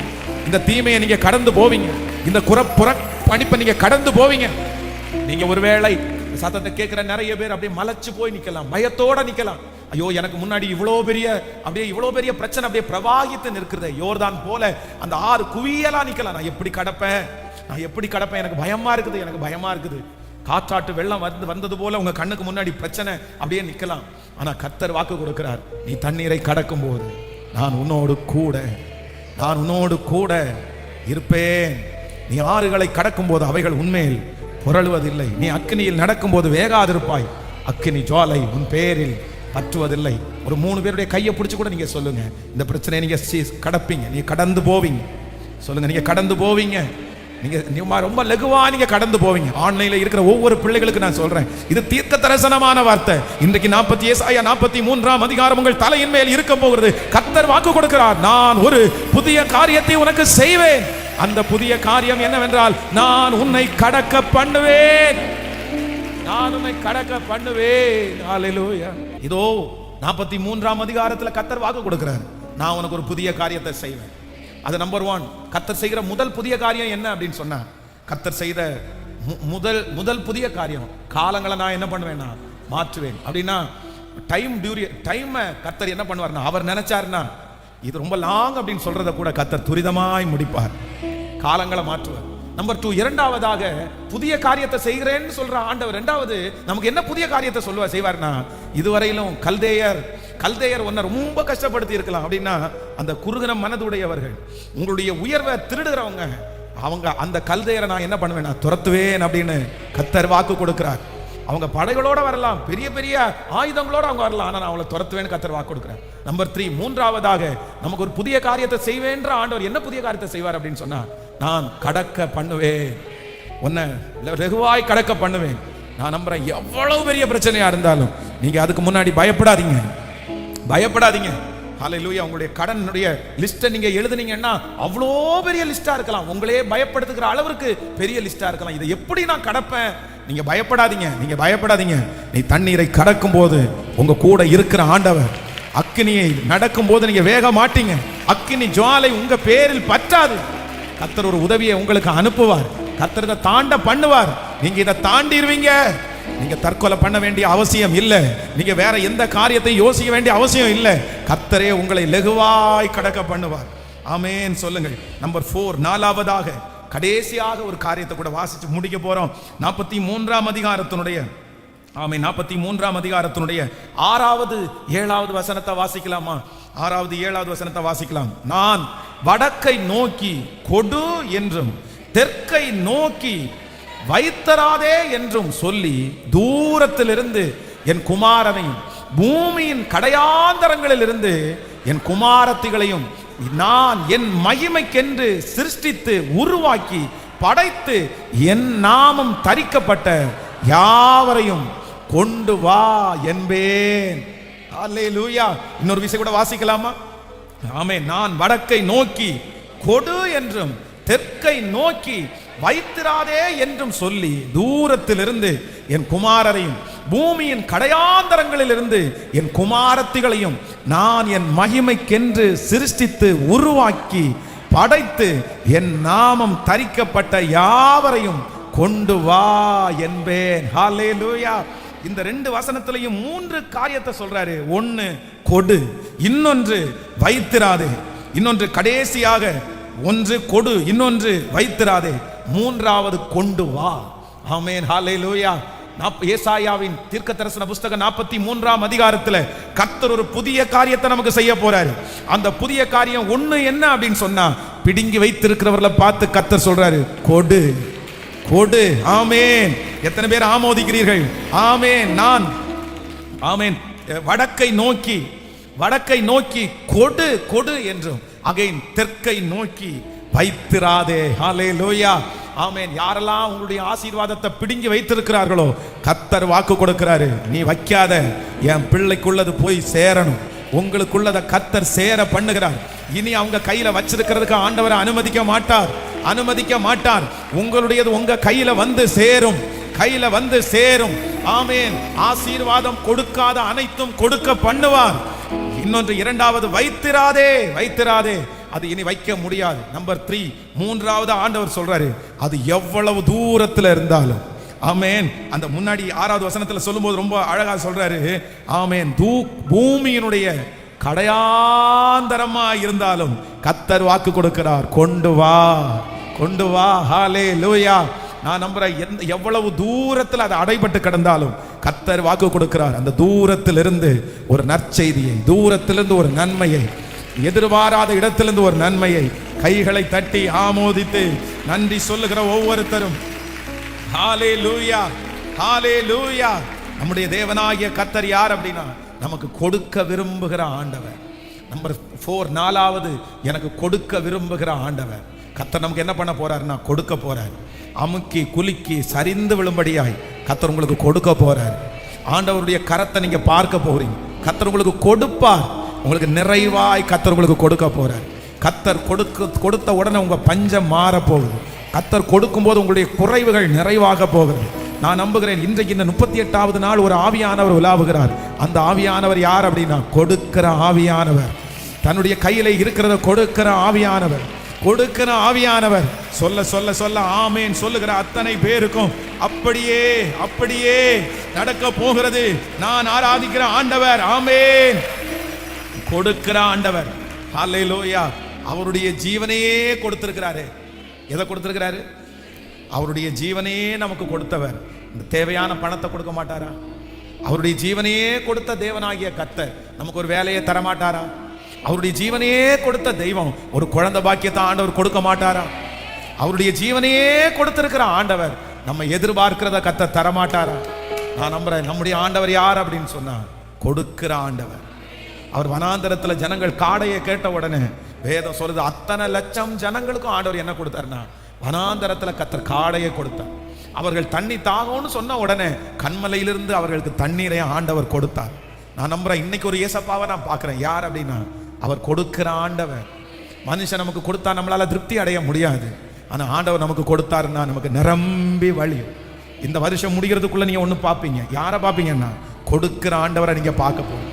இந்த தீமையை நீங்க கடந்து போவீங்க, இந்த புறப்பணிப்பை நீங்க கடந்து போவீங்க. நீங்க ஒருவேளை சத்தத்தை கேட்கிற நிறைய பேர் அப்படியே மலைச்சு போய் நிக்கலாம், பயத்தோட நிக்கலாம். ஐயோ, எனக்கு முன்னாடி இவ்வளோ பெரிய பிரச்சனை அப்படியே பிரவாகித்து நிற்கிறது, யோர்தான் போல அந்த ஆறு குவியலா நிக்கலாம். நான் எப்படி கடப்பேன், நான் எப்படி கடப்பேன், எனக்கு பயமா இருக்குது, எனக்கு பயமா இருக்குது. காற்றாட்டு வெள்ளம் வந்தது போல உங்க கண்ணுக்கு முன்னாடி பிரச்சனை அப்படியே நிக்கலாம். ஆனா கர்த்தர் வாக்கு கொடுக்கிறார், நீ தண்ணீரை கடக்கும் போது நான் உன்னோடு கூட இருப்பேன். நீ ஆறுகளை கடக்கும் போது அவைகள் உன்மேல் புரளுவதில்லை, நீ அக்கினியில் நடக்கும் போது வேகாதிருப்பாய், அக்கினி ஜுவாலை உன் பேரில் பற்றுவதில்லை. ஒரு 3 பேருடைய கையை பிடிச்சு கூட நீங்க சொல்லுங்க, இந்த பிரச்சனையை நீங்க கடப்பீங்க, நீங்க கடந்து போவீங்க. சொல்லுங்க, நீங்க கடந்து போவீங்க, நீங்க ரொம்ப லகுவா நீங்க கடந்து போவீங்க. ஆன்லைன்ல இருக்கிற ஒவ்வொரு பிள்ளைகளுக்கு நான் சொல்றேன், இது தீர்க்க தரிசனமான வார்த்தை. இன்றைக்கு ஏசாயா 43ஆம் அதிகாரம் உங்கள் தலையின் மேல் இருக்க போகிறது. கர்த்தர் வாக்கு கொடுக்கிறார், நான் ஒரு புதிய காரியத்தை உனக்கு செய்வேன். அந்த புதிய காரியம் என்னவென்றால், நான் உன்னை கடக்க பண்ணுவேன், நான் உன்னை கடக்க பண்ணுவேன். ஹல்லேலூயா. இதோ 43ஆம் அதிகாரத்துல கர்த்தர் வாக்கு கொடுக்கிறார், நான் உனக்கு ஒரு புதிய காரியத்தை செய்வேன். அது நம்பர் 1. கர்த்தர் செய்கிற முதல் புதிய காரியம் என்ன அப்படின்னு சொன்னா, கர்த்தர் செய்த முதல் புதிய காரியம், காலங்களை நான் என்ன பண்ணுவேன்னா மாற்றுவேன். அப்படின்னா டைம் கர்த்தர் என்ன பண்ணுவார்னா, அவர் நினைச்சாருன்னா இது ரொம்ப லாங் அப்படின்னு சொல்றத கூட கர்த்தர் துரிதமாய் முடிப்பார், காலங்களை மாற்றுவார். நம்பர் 2, இரண்டாவதாக புதிய காரியத்தை செய்கிறேன்னு சொல்ற ஆண்டவர். இரண்டாவது நமக்கு என்ன புதிய காரியத்தை செய்வார்னா, இதுவரையிலும் கல்தேயர் உன்னை ரொம்ப கஷ்டப்படுத்தி இருக்கலாம் அப்படின்னா, அந்த குறுகின மனதுடையவர்கள், உங்களுடைய உயர்வை திருடுகிறவங்க, அவங்க அந்த கல்தேயரை நான் என்ன பண்ணுவேன், நான் துரத்துவேன் அப்படின்னு கர்த்தர் வாக்கு கொடுக்கிறார். அவங்க படைகளோட வரலாம், பெரிய பெரிய ஆயுதங்களோட அவங்க வரலாம், ஆனா நான் அவங்களை துரத்துவேன்னு கர்த்தர் வாக்கு கொடுக்கிறார். நம்பர் 3, மூன்றாவதாக நமக்கு ஒரு புதிய காரியத்தை செய்வேன்ற ஆண்டவர் என்ன புதிய காரியத்தை செய்வார் அப்படின்னு சொன்னா, நான் கடக்க பண்ணுவேன், உன்னை வெகுவாய் கடக்க பண்ணுவேன். நான் நம்புறேன், எவ்வளவு பெரிய பிரச்சனையா இருந்தாலும் நீங்க அதுக்கு முன்னாடி பயப்படாதீங்க. ஹல்லேலூயா. உங்களுடைய கடனுடைய லிஸ்ட்டை நீங்க எழுதுனீங்கன்னா அவ்வளோ பெரிய லிஸ்டா இருக்கலாம், உங்களே பயப்படுத்துகிற அளவுக்கு பெரிய லிஸ்டா இருக்கலாம். இதை எப்படி நான் கடப்பேன்? நீங்க பயப்படாதீங்க. நீ தண்ணீரை கடக்கும் போது உங்க கூட இருக்கிற ஆண்டவர், அக்கினியை நடக்கும் போது நீங்க வேக மாட்டீங்க, அக்கினி ஜுவாலை உங்க பேரில் பற்றாது. கர்த்தர் ஒரு உதவியை உங்களுக்கு அனுப்புவார், கர்த்தர் இதை தாண்ட பண்ணுவார். நீங்க இதை தாண்டிடுவீங்க. நீங்க தற்கொலை பண்ண வேண்டிய அவசியம் இல்லை, நீங்க வேற எந்த காரியத்தை யோசிக்க வேண்டிய அவசியம் இல்லை. கர்த்தரே உங்களை லகுவாய் கடக்க பண்ணுவார். ஆமென் சொல்லுங்கள். நம்பர் 4, நாலாவதாக கடைசியாக ஒரு காரியத்தை கூட வாசிச்சு முடிக்க போறோம். 43ஆம் அதிகாரத்தினுடைய 6வது 7வது வசனத்தை வாசிக்கலாமா? 6வது 7வது வசனத்தை வாசிக்கலாம். நான் வடக்கை நோக்கி கொடு என்றும் தெற்கை நோக்கி வைத்தராதே என்றும் சொல்லி தூரத்திலிருந்து என் குமாரனையும் பூமியின் கடையாந்தரங்களில் இருந்து என் குமாரத்திகளையும் நான் என் மகிமைக்கென்று சிருஷ்டித்து உருவாக்கி படைத்து என் நாமம் தரிக்கப்பட்ட யாவரையும் கொண்டு வா என்பேன். அல்லேலூயா. இன்னொரு விஷயம் கூட வாசிக்கலாமா? ஆமென். நான் வடக்கை நோக்கி கொடு என்றும் தெற்கை நோக்கி வைத்திராதே என்றும் சொல்லி தூரத்திலிருந்து என் குமாரரையும் பூமியின் கடையாந்தரங்களில் இருந்து என் குமாரத்திகளையும் நான் என் மகிமைக்கென்று சிருஷ்டித்து உருவாக்கி படைத்து என் நாமம் தரிக்கப்பட்ட யாவரையும் கொண்டு வா என்பேன். ஹல்லேலூயா. இந்த 2 வசனத்திலையும் 3 காரியத்தை சொல்றாரு. ஒன்னு கொடு, இன்னொன்று வைத்திராதே, இன்னொன்று கடைசியாக ஒன்று கொடு, இன்னொன்று வைத்திராதே, மூன்றாவது கொண்டு வா. ஆமென். ஹல்லேலூயா. ஏசாயாவின் தீர்க்கதரிசன புத்தகம் 43ஆம் அதிகாரத்துல கர்த்தர் ஒரு புதிய காரியத்தை நமக்கு செய்ய போறாரு. அந்த புதிய காரியம் ஒண்ணு என்ன அப்படின்னு சொன்னா, பிடுங்கி வைத்திருக்கிறவர்களை பார்த்து கர்த்தர் சொல்றாரு, கொடு கொடு. ஆமென். எத்தனை பேர் ஆமோதிக்கிறீர்கள்? ஆமென். நான் ஆமென் வடக்கை நோக்கி கொடு கொடு என்றும் அகைன் தெற்கை நோக்கி வைத்திராதே. ஹல்லேலூயா. ஆமென். யாரெல்லாம் உங்களுடைய ஆசீர்வாதத்தை பிடுங்கி வைத்திருக்கிறார்களோ கர்த்தர் வாக்கு கொடுக்கிறாரு, நீ வைக்காத, என் பிள்ளைக்குள்ளது போய் சேரணும். உங்களுக்குள்ளத கர்த்தர் சேர பண்ணுகிறார். இனி அவங்க கையில வச்சிருக்கிறதுக்கு ஆண்டவர் அனுமதிக்க மாட்டார். உங்களுடையது உங்க கையில வந்து சேரும். ஆமென். ஆசீர்வாதம் கொடுக்காத அனைத்தும் கொடுக்க பண்ணுவார். இன்னொன்று, இரண்டாவது வைத்திராதே, அது இனி வைக்க முடியாது. நம்பர் 3, மூன்றாவது ஆண்டவர் சொல்றாரு, அது எவ்வளவு தூரத்துல இருந்தாலும். ஆமென். அந்த முன்னாடி 6வது வசனத்துல சொல்லும்போது ரொம்ப அழகா சொல்றாரு. ஆமென். பூமியினுடைய கடையாந்தரமா இருந்தாலும் கர்த்தர் வாக்கு கொடுக்கிறார், கொண்டு வா. ஹல்லேலூயா. நான் நம்புறேன், எவ்வளவு தூரத்தில் அது அடைபட்டு கிடந்தாலும் கர்த்தர் வாக்கு கொடுக்கிறார். அந்த தூரத்திலிருந்து ஒரு நற்செய்தியை, தூரத்திலிருந்து ஒரு நன்மையை, எதிர்பாராத இடத்திலிருந்து ஒரு நன்மையை கைகளை தட்டி ஆமோதித்து நன்றி சொல்லுகிற ஒவ்வொருத்தரும் ஹல்லேலூயா, ஹல்லேலூயா. நம்முடைய தேவனாகிய கர்த்தர் யார் அப்படின்னா, நமக்கு கொடுக்க விரும்புகிற ஆண்டவர். நம்பர் 4, நாலாவது, எனக்கு கொடுக்க விரும்புகிற ஆண்டவர். கர்த்தர் நமக்கு என்ன பண்ண போறாருன்னா, கொடுக்க போறார். அமுக்கி குலுக்கி சரிந்து விழும்படியாய் கர்த்தர் உங்களுக்கு கொடுக்க போறார். ஆண்டவருடைய கரத்தை நீங்க பார்க்க போறீங்க. கர்த்தர் உங்களுக்கு கொடுப்பார். உங்களுக்கு நிறைவாய் கர்த்தர் உங்களுக்கு கொடுக்க போறார். கர்த்தர் கொடுத்த உடனே உங்க பஞ்சம் மாற போகுது. கர்த்தர் கொடுக்கும் போது உங்களுடைய குறைவுகள் நிறைவாக போகிறது. நான் நம்புகிறேன், இன்றைக்கு இந்த 38வது நாள் ஒரு ஆவியானவர் உலாவுகிறார். அந்த ஆவியானவர் யார் அப்படின்னா, கொடுக்கிற ஆவியானவர். தன்னுடைய கையில இருக்கிறத கொடுக்கிற ஆவியானவர். சொல்ல சொல்ல சொல்ல ஆமேன் சொல்லுகிற அத்தனை பேருக்கும் அப்படியே நடக்க போகிறது. நான் ஆராதிக்கிற ஆண்டவர், ஆமேன், கொடுக்கிற ஆண்டவர். ஹல்லேலூயா. அவருடைய ஜீவனையே கொடுத்திருக்கிறாரு. எதை கொடுத்திருக்கிறாரு? அவருடைய ஜீவனே நமக்கு கொடுத்தவர் இந்த தேவையான பணத்தை கொடுக்க மாட்டாரா? அவருடைய ஜீவனையே கொடுத்த தேவனாகிய கர்த்தர் நமக்கு ஒரு வேலையை தர மாட்டாரா? அவருடைய ஜீவனையே கொடுத்த தெய்வம் ஒரு குழந்தை பாக்கியத்தை ஆண்டவர் கொடுக்க மாட்டாரா? அவருடைய ஜீவனையே கொடுத்திருக்கிற ஆண்டவர் நம்ம எதிர்பார்க்கிறத கர்த்தர் தர மாட்டாரா? நான் நம்புறேன். நம்முடைய ஆண்டவர் யார் அப்படின்னு சொன்னா கொடுக்கிற ஆண்டவர். அவர் வனாந்தரத்துல ஜனங்கள் காடையை கேட்ட உடனே வேதம் சொல்லுது அத்தனை லட்சம் ஜனங்களுக்கும் ஆண்டவர் என்ன கொடுத்தாருன்னா வனாந்தரத்துல கர்த்தர் காடையை கொடுத்தார். அவர்கள் தண்ணி தாகம்னு சொன்ன உடனே கண்மலையிலிருந்து அவர்களுக்கு தண்ணீரை ஆண்டவர் கொடுத்தார். நான் நம்புறேன் இன்னைக்கு ஒரு ஏசப்பாவை நான் பார்க்கிறேன். யார் அப்படின்னா அவர் கொடுக்கிற ஆண்டவர். மனுஷன் நமக்கு கொடுத்தா நம்மளால திருப்தி அடைய முடியாது. ஆனா ஆண்டவர் நமக்கு கொடுத்தாருன்னா நமக்கு நிரம்பி வழியும். இந்த வருஷம் முடிகிறதுக்குள்ள நீங்க ஒண்ணு பார்ப்பீங்க. யாரை பார்ப்பீங்கன்னா கொடுக்கிற ஆண்டவரை நீங்க பார்க்க போறீங்க.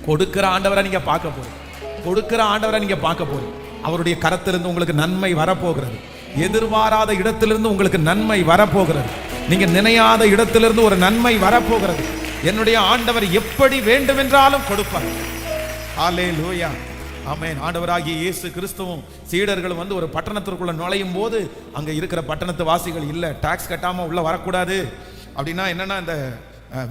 கொடுக்கிற ஆண்டவரை நீங்க பார்க்க போறீங்க. கொடுக்கிற ஆண்டவரை நீங்க பார்க்க போறீங்க. அவருடைய கரத்திலிருந்து உங்களுக்கு நன்மை வரப்போகிறது. எதிர்பாராத இடத்திலிருந்து உங்களுக்கு நன்மை வரப்போகிறது. நீங்க நினையாத இடத்திலிருந்து ஒரு நன்மை வரப்போகிறது. என்னுடைய ஆண்டவர் எப்படி வேண்டுமென்றாலும் கொடுப்பார். ஹல்லேலூயா, ஆமென். ஆண்டவராகிய இயேசு கிறிஸ்துவும் சீடர்களும் வந்து ஒரு பட்டணத்திற்குள்ள நுழையும் போது அங்க இருக்கிற பட்டணத்து வாசிகள் இல்ல டாக்ஸ் கட்டாம உள்ள வரக்கூடாது அப்படின்னா என்னன்னா இந்த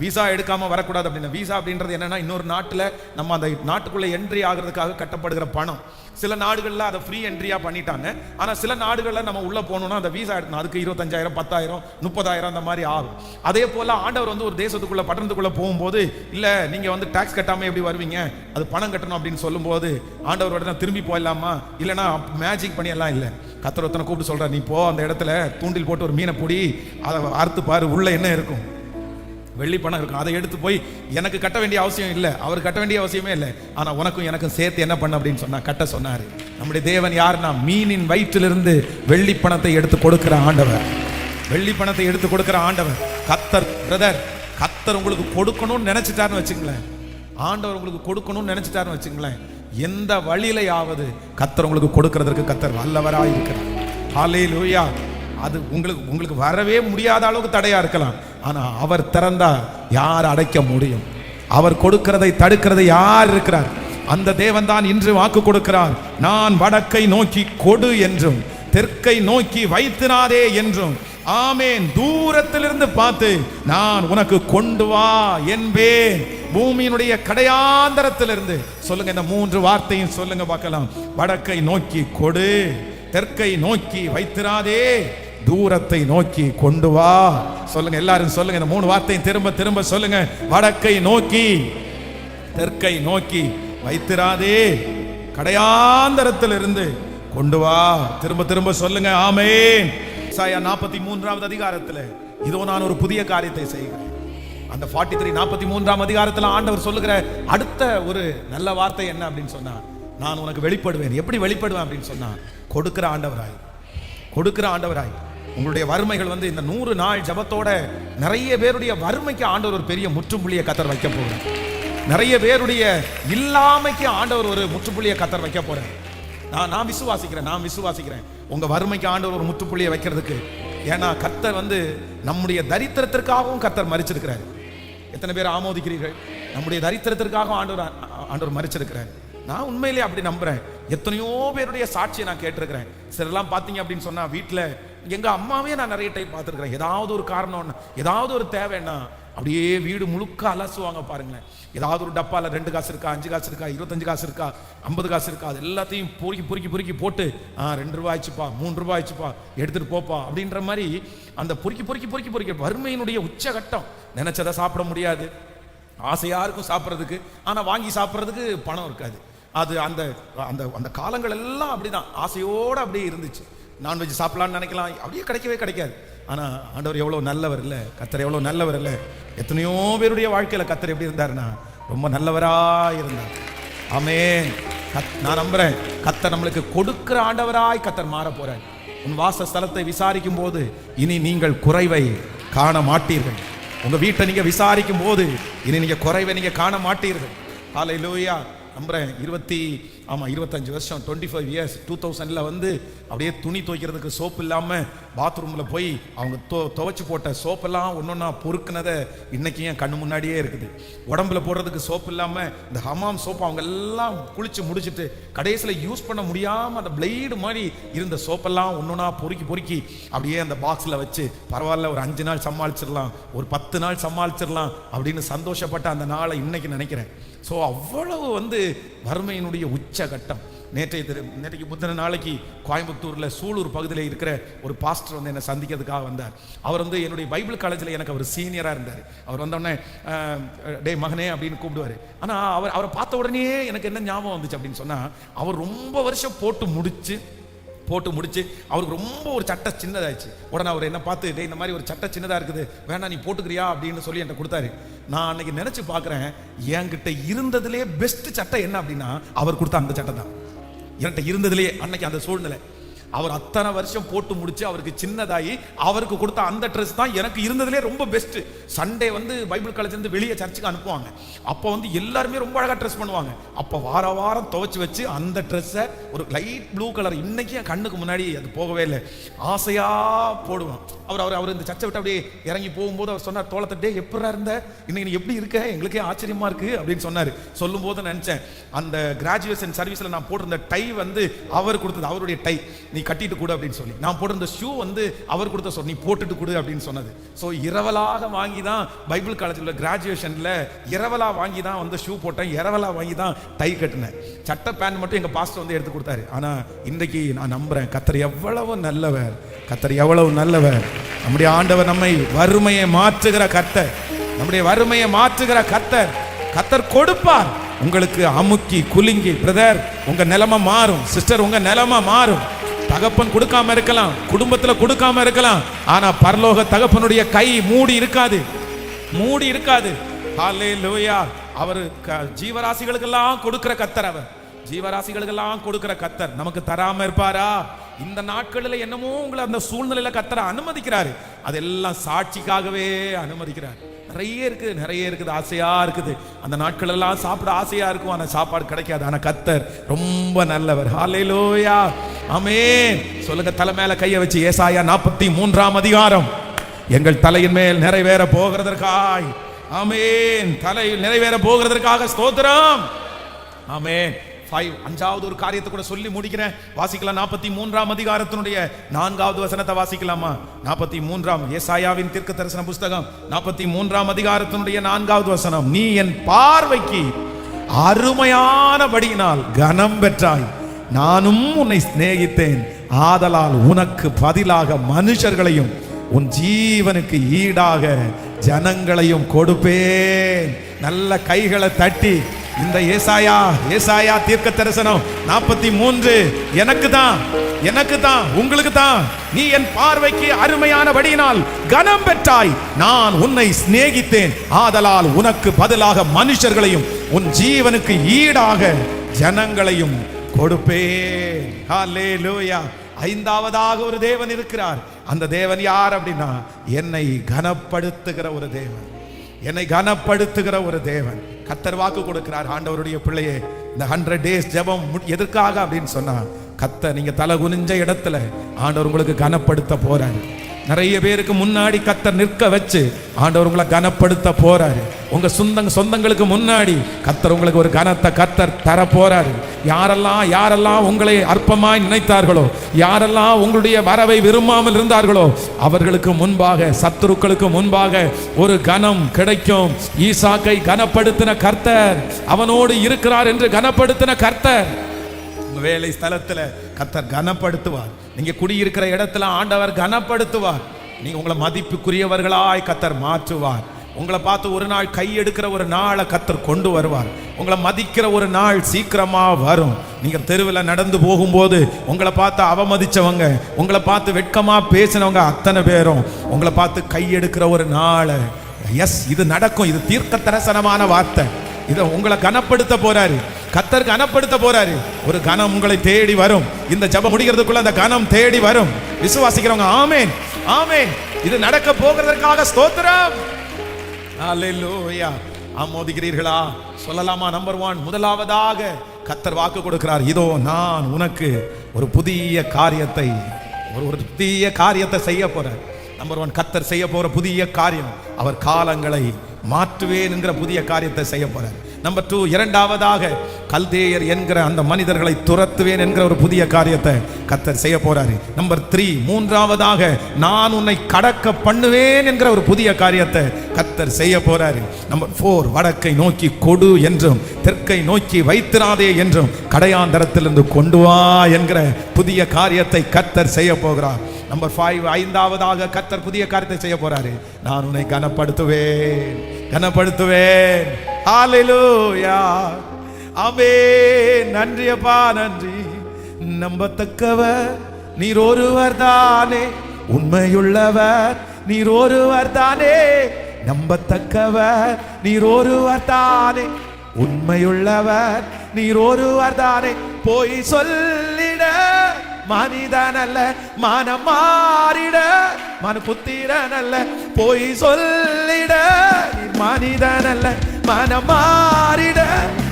விசா எடுக்காம வரக்கூடாது அப்படின்னா வீசா அப்படின்றது என்னன்னா இன்னொரு நாட்டில் நம்ம அந்த நாட்டுக்குள்ள என்ட்ரி ஆகிறதுக்காக கட்டப்படுகிற பணம். சில நாடுகளில் அதை ஃப்ரீ என்ட்ரியா பண்ணிட்டாங்க. ஆனால் சில நாடுகளில் நம்ம உள்ள போகணும்னா அந்த வீசா எடுக்கணும். அதுக்கு 25,000 10,000 30,000 அந்த மாதிரி ஆகும். அதே போல ஆண்டவர் வந்து ஒரு தேசத்துக்குள்ள பட்டணத்துக்குள்ள போகும்போது இல்ல நீங்க வந்து டாக்ஸ் கட்டாம எப்படி வருவீங்க, அது பணம் கட்டணும் அப்படின்னு சொல்லும்போது ஆண்டவர் உடனே திரும்பி போயிடலாமா இல்லைன்னா மேஜிக் பண்ணியெல்லாம் இல்லை. கர்த்தர் ஒருத்தனை கூப்பிட்டு சொல்றார், நீ போ அந்த இடத்துல தூண்டில் போட்டு ஒரு மீனை பிடி, அதை அறுத்து பாரு, உள்ள என்ன இருக்கும், வெள்ளி பணம் இருக்கும், அதை எடுத்து போய் எனக்கு கட்ட வேண்டிய அவசியம் இல்லை, அவர் கட்ட வேண்டிய அவசியமே இல்லை, ஆனா உனக்கும் எனக்கும் சேர்த்து என்ன பண்ண அப்படின்னு சொன்னா கட்ட சொன்னாரு. நம்முடைய தேவன் யாருன்னா மீனின் வயிற்றிலிருந்து வெள்ளி பணத்தை எடுத்து கொடுக்கிற ஆண்டவர். வெள்ளி பணத்தை எடுத்து கொடுக்கிற ஆண்டவர் கர்த்தர். பிரதர், கர்த்தர் உங்களுக்கு கொடுக்கணும்னு நினைச்சிட்டாருன்னு வச்சுங்களேன், ஆண்டவர் உங்களுக்கு கொடுக்கணும்னு நினைச்சிட்டாருன்னு வச்சுங்களேன், எந்த வழியிலையாவது கர்த்தர் உங்களுக்கு கொடுக்கிறதுக்கு கர்த்தர் வல்லவராய் இருக்கிறார். ஹல்லேலூயா. அது உங்களுக்கு வரவே முடியாத அளவுக்கு தடையா இருக்கலாம், ஆனா அவர் திறந்தா யார் அடைக்க முடியும்? அவர் கொடுக்கிறதை தடுக்கிறது யார் இருக்கிறார்? அந்த தேவன் தான் இன்று வாக்கு கொடுக்கிறார். நான் வடக்கை நோக்கி கொடு என்றும் தெற்கை நோக்கி வைத்திராதே என்றும், ஆமேன், தூரத்திலிருந்து பார்த்து நான் உனக்கு கொண்டு வா என்பேன். பூமியினுடைய கடையாந்தரத்திலிருந்து சொல்லுங்க, இந்த 3 வார்த்தையும் சொல்லுங்க பார்க்கலாம். வடக்கை நோக்கி கொடு, தெற்கை நோக்கி வைத்திராதே, தூரத்தை நோக்கி கொண்டு வா. சொல்லுங்க எல்லாரும் சொல்லுங்க, இந்த 3 வார்த்தையும் திரும்ப திரும்ப சொல்லுங்க. வடக்கை நோக்கி, தெற்கை நோக்கி வைத்திராதே, கடையாந்தரத்திலிருந்து கொண்டு வா. திரும்ப திரும்ப சொல்லுங்க. ஆமென். ஏசாயா 43வது அதிகாரத்தில் இதோ நான் ஒரு புதிய காரியத்தை செய்கிறேன். அந்த 43ஆம் அதிகாரத்தில் ஆண்டவர் சொல்லுகிற அடுத்த ஒரு நல்ல வார்த்தை என்ன அப்படின்னு சொன்னா, நான் உனக்கு வெளிப்படுவேன். எப்படி வெளிப்படுவேன் அப்படின்னு சொன்னா, கொடுக்கிற ஆண்டவராய், கொடுக்கிற ஆண்டவராய். உங்களுடைய வறுமைகள் வந்து இந்த 100 நாள் ஜபத்தோட நிறைய பேருடைய வறுமைக்கு ஆண்டவர் ஒரு பெரிய முற்றுப்புள்ளியை கத்தர் வைக்க போறார். நிறைய பேருடைய இல்லாமைக்கு ஆண்டவர் ஒரு முற்றுப்புள்ளியை கத்தர் வைக்க போறார். நான் விசுவாசிக்கிறேன் உங்க வறுமைக்கு ஆண்டவர் ஒரு முற்றுப்புள்ளியை வைக்கிறதுக்கு. ஏன்னா கர்த்தர் வந்து நம்முடைய தரித்திரத்திற்காகவும் கர்த்தர் மரிச்சிருக்கிறார். எத்தனை பேர் ஆமோதிக்கிறீர்கள்? நம்முடைய தரித்திரத்திற்காக ஆண்டவர் மரிச்சிருக்கிறார். நான் உண்மையிலே அப்படி நம்புறேன். எத்தனையோ பேருடைய சாட்சியை நான் கேட்டிருக்கிறேன். சிலர்லாம் பார்த்தீங்க அப்படின்னு சொன்னா வீட்டில் எங்க அம்மாவே நான் நிறைய டைம் பார்த்துருக்கிறேன். ஏதாவது ஒரு காரணம், ஏதாவது ஒரு தேவைன்னா அப்படியே வீடு முழுக்க அலசுவாங்க பாருங்களேன். ஏதாவது ஒரு டப்பால 2 காசு இருக்கா, 5 காசு இருக்கா, 25 காசு இருக்கா, 50 காசு இருக்கா, அது எல்லாத்தையும் பொறுக்கி போட்டு 2 ரூபாய் ஆச்சுப்பா, 3 ரூபாய் ஆச்சுப்பா, எடுத்துட்டு போப்பா அப்படின்ற மாதிரி அந்த பொறுக்கி வறுமையினுடைய உச்சகட்டம். நினைச்சதை சாப்பிட முடியாது, ஆசையா இருக்கும் சாப்பிட்றதுக்கு, ஆனா வாங்கி சாப்பிட்றதுக்கு பணம் இருக்காது. அது அந்த அந்த அந்த காலங்கள் எல்லாம் அப்படிதான் ஆசையோடு அப்படியே இருந்துச்சு. நான்வெஜ் சாப்பிடலான்னு நினைக்கலாம், அப்படியே கிடைக்காது. ஆனா ஆண்டவர் எவ்வளவு நல்லவர் இல்லை, கர்த்தர் எவ்வளவு நல்லவர் இல்லை. எத்தனையோ பேருடைய வாழ்க்கையில கர்த்தர் எப்படி இருந்தாருன்னா ரொம்ப நல்லவரா இருந்தார். ஆமென். நான் நம்புறேன் கர்த்தர் நம்மளுக்கு கொடுக்கிற ஆண்டவராய் கர்த்தர் மாற போறார். உன் வாசஸ்தலத்தை விசாரிக்கும் போது இனி நீங்கள் குறைவை காண மாட்டீர்கள். உங்க வீட்டை நீங்க விசாரிக்கும் போது இனி நீங்க குறைவை நீங்க காண மாட்டீர்கள். ஹல்லேலூயா. நம்புறேன் ஆமாம் 25 வருஷம் 25 இயர்ஸ் 2000ல் வந்து அப்படியே துணி துவைக்கிறதுக்கு சோப்பு இல்லாமல் பாத்ரூமில் போய் அவங்க துவைச்சி போட்ட சோப்பெல்லாம் ஒன்றா பொறுக்குனதை இன்றைக்கி என் கண்ணு முன்னாடியே இருக்குது. உடம்புல போடுறதுக்கு சோப்பு இல்லாமல் இந்த ஹமாம் சோப்பு அவங்க எல்லாம் குளித்து முடிச்சுட்டு கடைசியில் யூஸ் பண்ண முடியாமல் அந்த பிளேடு மாதிரி இருந்த சோப்பெல்லாம் ஒன்றா பொறுக்கி அப்படியே அந்த பாக்ஸில் வச்சு பரவாயில்ல ஒரு 5 நாள் சமாளிச்சிடலாம், ஒரு 10 நாள் சமாளிச்சிடலாம் அப்படின்னு சந்தோஷப்பட்ட அந்த நாளை இன்னைக்கு நினைக்கிறேன். ஸோ அவ்வளவு வந்து வறுமையினுடைய உச்சகட்டம். நேற்றைக்கு முந்தின நாளைக்கு கோயம்புத்தூரில் சூலூர் பகுதியில் இருக்கிற ஒரு பாஸ்டர் வந்து என்னை சந்திக்கிறதுக்காக வந்தார். அவர் வந்து என்னுடைய பைபிள் காலேஜில் எனக்கு அவர் சீனியராக இருந்தார். அவர் வந்தோடனே டே மகனே அப்படின்னு கூப்பிடுவார். ஆனால் அவரை பார்த்த உடனே எனக்கு என்ன ஞாபகம் வந்துச்சு அப்படின்னு சொன்னால், அவர் ரொம்ப வருஷம் போட்டு முடிச்சு அவருக்கு ரொம்ப ஒரு சட்டை சின்னதாகிடுச்சு. உடனே அவர் என்ன பார்த்து, டே இந்த மாதிரி ஒரு சட்டை சின்னதாக இருக்குது, வேணா நீ போட்டுக்கிறியா அப்படின்னு சொல்லி என்கிட்ட கொடுத்தாரு. நான் அன்னைக்கு நினச்சி பார்க்குறேன், என்கிட்ட இருந்ததுலேயே பெஸ்ட் சட்டை என்ன அப்படின்னா அவர் கொடுத்த அந்த சட்டை தான் என்கிட்ட இருந்ததுலேயே. அன்னைக்கு அந்த சூழ்நிலை, அவர் அத்தனை வருஷம் போட்டு முடிச்சு அவருக்கு சின்னதாகி அவருக்கு கொடுத்த அந்த ட்ரெஸ் தான் எனக்கு இருந்ததுலேயே ரொம்ப பெஸ்ட். சண்டே வந்து பைபிள் காலேஜ்லேருந்து வெளியே சர்ச்சுக்கு அனுப்புவாங்க. அப்போ வந்து எல்லாருமே ரொம்ப அழகாக ட்ரெஸ் பண்ணுவாங்க. அப்போ வாரம் துவைச்சி வச்சு அந்த ட்ரெஸ்ஸை ஒரு லைட் ப்ளூ கலர், இன்னைக்கு என் கண்ணுக்கு முன்னாடி அது போகவே இல்லை, ஆசையாக போடுவான். அவர் இந்த சர்ச்சை விட்டு அப்படியே இறங்கி போகும்போது அவர் சொன்னார், தோளத்தட்டே எப்படா இருந்த, இன்னைக்கு நீ எப்படி இருக்க, எங்களுக்கே ஆச்சரியமா இருக்கு அப்படின்னு சொன்னார். சொல்லும் போது நினைச்சேன், அந்த கிராஜுவேஷன் சர்வீஸ்ல நான் போட்டிருந்த டை வந்து அவர் கொடுத்தது, அவருடைய டை நீ கட்டிட்டு கொடு அப்படின்னு சொல்லி. நான் போட்டிருந்த ஷூ வந்து அவர் கொடுத்த நீ போட்டுட்டு கொடு அப்படின்னு சொன்னது. ஸோ இரவலாக வாங்கி தான் பைபிள் காலேஜில் கிராஜுவேஷன்ல இரவலா வாங்கி தான் வந்து ஷூ போட்டேன், இரவலா வாங்கி தான் டை கட்டினேன். சட்டை பேண்ட் மட்டும் எங்க பாஸ்டர் வந்து எடுத்து கொடுத்தாரு. ஆனா இன்றைக்கு நான் நம்புறேன், கர்த்தர் எவ்வளவு நல்லவர், கர்த்தர் எவ்வளவு நல்லவர். நம்முடைய ஆண்டவர் நம்மை வறுமையை மாற்றுகிற கர்த்தர், நம்முடைய வறுமையை மாற்றுகிற கர்த்தர். கர்த்தர் கொடுப்பார். உங்களுக்கு அமுக்கி குலுங்கி, பிரதர் உங்க நிலைமை மாறும், சிஸ்டர் உங்க நிலைமை மாறும். தகப்பன் கொடுக்காம இருக்கலாம், குடும்பத்துல கொடுக்காம இருக்கலாம், ஆனா பரலோக தகப்பனுடைய கை மூடி இருக்காது. ஹல்லேலூயா. அவர் ஜீவராசிகளுக்கெல்லாம் கொடுக்கிற கர்த்தர், அவர் ஜீவராசிகளுக்கெல்லாம் கொடுக்கிற கர்த்தர். நமக்கு தராம இருப்பாரா? இந்த நாட்களில் என்னமோ உங்களை அந்த சூழ்நிலையில கர்த்தர் அனுமதிக்கிறாரு. அதெல்லாம் சாட்சிக்காகவே அனுமதிக்கிறார். நிறைய இருக்குது, ஆசையா இருக்குது. அந்த நாட்கள் எல்லாம் சாப்பிட ஆசையா இருக்கும், ஆனா சாப்பாடு கிடைக்காது. ஆனா கர்த்தர் ரொம்ப நல்லவர். ஹல்லேலூயா, ஆமென். சொல்லுங்க, தலை மேல கையை வச்சு ஏசாயா 43ஆம் அதிகாரம் எங்கள் தலையின் மேல் நிறைவேற போகிறதற்காய், ஆமென், தலையில் நிறைவேற போகிறதற்காக ஸ்தோத்திரம். ஆமென். 5வது ஒரு காரியத்தை கூட சொல்லி முடிக்கிறேன். வாசிக்கலாம். 43ஆம் அதிகாரத்தினுடைய 4வது வசனத்தை வாசிக்கலாமா? 43ஆம் ஏசாயாவின் தீர்க்க தரிசன புஸ்தகம் 43ஆம் அதிகாரத்தினுடைய 4வது வசனம். நீ என் பார்வைக்கு அருமையானபடியினால் கனம் பெற்றாய், நானும் உன்னை சிநேகித்தேன், ஆதலால் உனக்கு பதிலாக மனுஷர்களையும் உன் ஜீவனுக்கு ஈடாக ஜனங்களையும் கொடுப்பேன். நல்ல கைகளை தட்டி இந்த ஏசாயா தீர்க்க தரிசனம் 43 எனக்கு தான் உங்களுக்கு தான். நீ என் பார்வைக்கு அருமையானபடியினால் கனம் பெற்றாய், நான் உன்னை சிநேகித்தேன், ஆதலால் உனக்கு பதிலாக மனுஷர்களையும் உன் ஜீவனுக்கு ஈடாக ஜனங்களையும் கொடுப்பேன். ஹல்லேலூயா. 5வதாக ஒரு தேவன் இருக்கிறார். அந்த தேவன் யார் அப்படின்னா, என்னை கனப்படுத்துகிற ஒரு தேவன், என்னை கனப்படுத்துகிற ஒரு தேவன். கர்த்தர் வாக்கு கொடுக்கிறார், ஆண்டவருடைய பிள்ளையே, இந்த 100 days ஜெபம் எதற்காக அப்படின்னு சொன்னா, கர்த்தர் நீங்க தலை குனிஞ்ச இடத்துல ஆண்டவர் உங்களுக்கு கனப்படுத்த போறாரு. நிறைய பேருக்கு முன்னாடி கர்த்தர் நிற்க வச்சு ஆண்டவர் உங்களை கனப்படுத்த போறாரு. உங்க சொந்தங்களுக்கு முன்னாடி கர்த்தர் உங்களுக்கு ஒரு கனத்தை கர்த்தர் தர போறாரு. யாரெல்லாம் உங்களை அற்பமாய் நினைத்தார்களோ, யாரெல்லாம் உங்களுடைய வரவை விரும்பாமல் இருந்தார்களோ, அவர்களுக்கு முன்பாக, சத்துருக்களுக்கு முன்பாக ஒரு கனம் கிடைக்கும். ஈசாக்கை கனப்படுத்தின கர்த்தர், அவனோடு இருக்கிறார் என்று கனப்படுத்தின கர்த்தர் உங்க வேலை ஸ்தலத்துல கர்த்தர் கனப்படுத்துவார். நீங்க குடியிருக்கிற இடத்துல ஆண்டவர் கனப்படுத்துவார். நீங்க உங்களை மதிப்புக்குரியவர்களாய் கர்த்தர் மாற்றுவார். உங்களை பார்த்து ஒரு நாள் கை எடுக்கிற ஒரு நாளை கர்த்தர் கொண்டு வருவார். உங்களை மதிக்கிற ஒரு நாள் சீக்கிரமா வரும். நீங்க தெருவில் நடந்து போகும்போது உங்களை பார்த்து அவமதிச்சவங்க, உங்களை பார்த்து வெட்கமா பேசினவங்க அத்தனை பேரும் உங்களை பார்த்து கை எடுக்கிற ஒரு நாள், எஸ் இது நடக்கும். இது தீர்க்க தரிசனமான வார்த்தை. இதை உங்களை கனப்படுத்த போறாரு, கர்த்தர் கனப்படுத்த போறாரு. ஒரு கனம் உங்களை தேடி வரும். இந்த ஜெபம் முடிக்கிறதுக்குள்ள அந்த கனம் தேடி வரும். விசுவாசிக்கிறவங்க ஆமென், ஆமென். இது நடக்க போகிறதற்காக ஸ்தோத்திரம். ஹல்லேலூயா. ஆமோதிக்கிறீர்களா? சொல்லலாமா? நம்பர் 1, முதலாவதாக கர்த்தர் வாக்கு கொடுக்கிறார், இதோ நான் உனக்கு ஒரு புதிய காரியத்தை செய்ய போறேன். நம்பர் 1, கர்த்தர் செய்ய போற புதிய காரியம், அவர் காலங்களை மாற்றுவேன் என்கிற புதிய காரியத்தை செய்ய போறார். நம்பர் 2, இரண்டாவதாக கல்தேயர் என்கிற அந்த மனிதர்களை துரத்துவேன் என்கிற ஒரு புதிய காரியத்தை கர்த்தர் செய்ய போறாரு. நம்பர் 3, மூன்றாவதாக நான் உன்னை கடக்க பண்ணுவேன் என்கிற ஒரு புதிய காரியத்தை கர்த்தர் செய்ய போறாரு. நம்பர் 4, வடக்கை நோக்கி கொடு என்றும் தெற்கை நோக்கி வைத்திராதே என்றும் கடையாந்தரத்திலிருந்து கொண்டு வா என்கிற புதிய காரியத்தை கர்த்தர் செய்ய போகிறார். நம்பர் 5, ஐந்தாவதாக கர்த்தர் புதிய காரியத்தை செய்ய போறாரு. நான் உன்னை கனப்படுத்துவேன். ஹalleluya, ஆமென். நன்றி அப்பா, நன்றி. நம்பத்தக்கவர் நீர் ஒருவர் தானே, உண்மையுள்ளவர் நீர் ஒருவர் தானே. நம்பத்தக்கவர் நீர் ஒருவர் தானே, உண்மையுள்ளவர் நீர் ஒருவர் தானே. போய் சொல்லிட மனிதன் அல்ல, மனம் மாறிட மன புத்திரன் அல்ல. போய் சொல்லிட மனிதன் அல்ல, மனம் மாறிட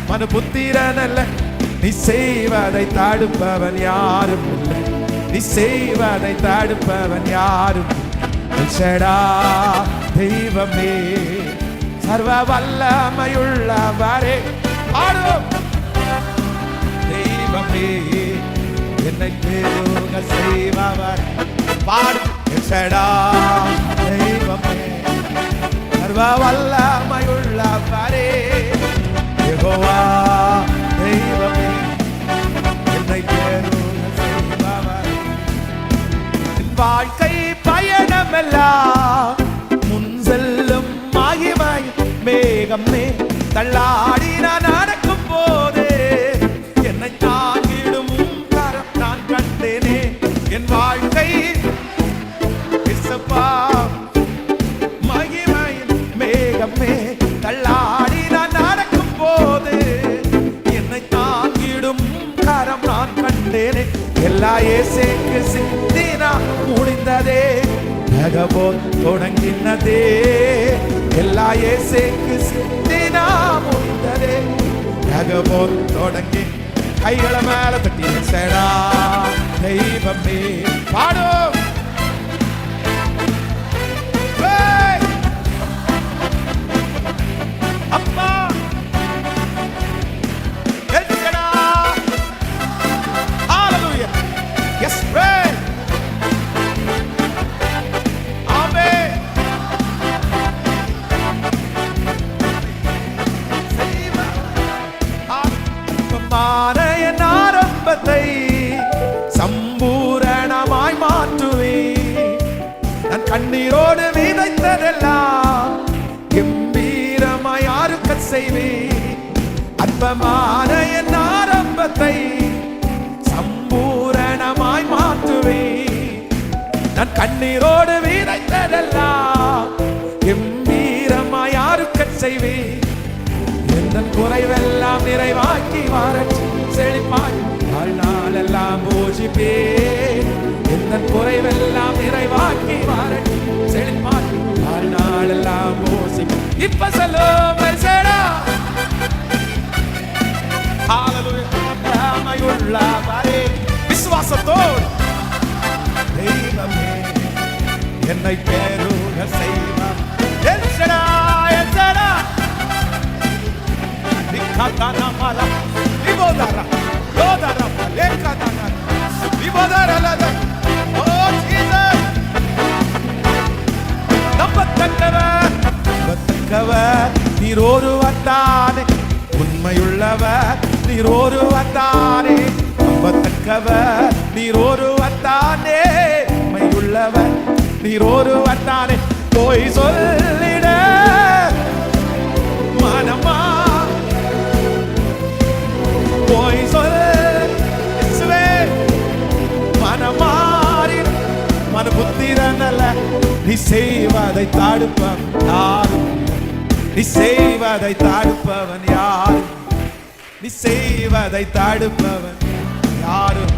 மன புத்திரன் அல்ல. நீ செய்வதை தடுப்பவன் யாரும் இல்லை, நீ செய்வதை தடுப்பவன் யாரும் இல்லை. தெய்வமே, சர்வ வல்லமையுள்ளவரே, ஆடும் தெய்வமே, என்னை பெருக செய்பவர் பாடு. தெய்வமே, சர்வ வல்லமையுள்ளவரே, யெகோவா தெய்வமே, என்னை பெருக செய்பவர். என் வாழ்க்கை பயணமெல்லாம் முன் செல்லும் மகிமை மேகமே, தள்ளாடி நான் நடக்கும் போது என்னை தாங்கிடும் கரம் நான் கண்டேனே. என் வாழ்க்கை மகிமையின் மேகமே, தள்ளாடி நான் நடக்கும் போது என்னை தாங்கிடும் கரம் நான் கண்டேனே. எல்லா இயேசுவுக்கு சிந்தினா முடிந்ததே, நகபோல் தொடங்கினதே. எல்லா இயேசுவுக்கு சிந்தினா முடிந்ததே, நகபோல் தொடங்கி. கைகளை மேல தட்டி செடா தெய்வமே, பாடும் அப்பா. ஹalleluya, yes pray, amen. மானையன் ஆரம்பத்தை சம்பூரணமாய் மாற்றுவே. நான் கண்ணீரோடு விதைத்ததெல்லாம் கம்பீரமாய் அறுக்க செய்வே. அற்பமான என் ஆரம்பத்தை சம்பூரணமாய் மாற்றுவே. நான் கண்ணீரோடு விதைத்ததெல்லாம் கம்பீரமாய் அறுக்க செய்வே. என் குறைவெல்லாம் நிறைவாக்கி வாரட்சி செழிப்பாய் வாழ்நாளெல்லாம் பூஜிப்பே. என் குறைவெல்லாம் நிறைவாக்கி வாரட்சி செழிப்பாய் வாழ்நாளெல்லாம் பூஜிப்பே. இப்ப சொல்லும் ஹalleluya, விசுவாசத்தோடு தெய்வமே, என்னை பெருக செய்வார். Katanamala, Libodara, Lodara, Lekadana, Libodara, oh Jesus. நம்பத்தக்கவர் நீர் ஒருவர் தானே, உண்மையுள்ளவர் நீர் ஒருவர் தானே. நம்பத்தக்கவர் நீர் ஒருவர் தானே, உண்மையுள்ளவர் நீர் ஒருவர் தானே. போய் சொல்லிட மனமா, போய் சொல்லுவே மனமாறி மன புத்திரன் அல்ல. நீ செய்வதை தடுப்பவன் யாரும், நீ செய்வதை தடுப்பவன் யாரும், நீ செய்வதை தடுப்பவன் யாரும்.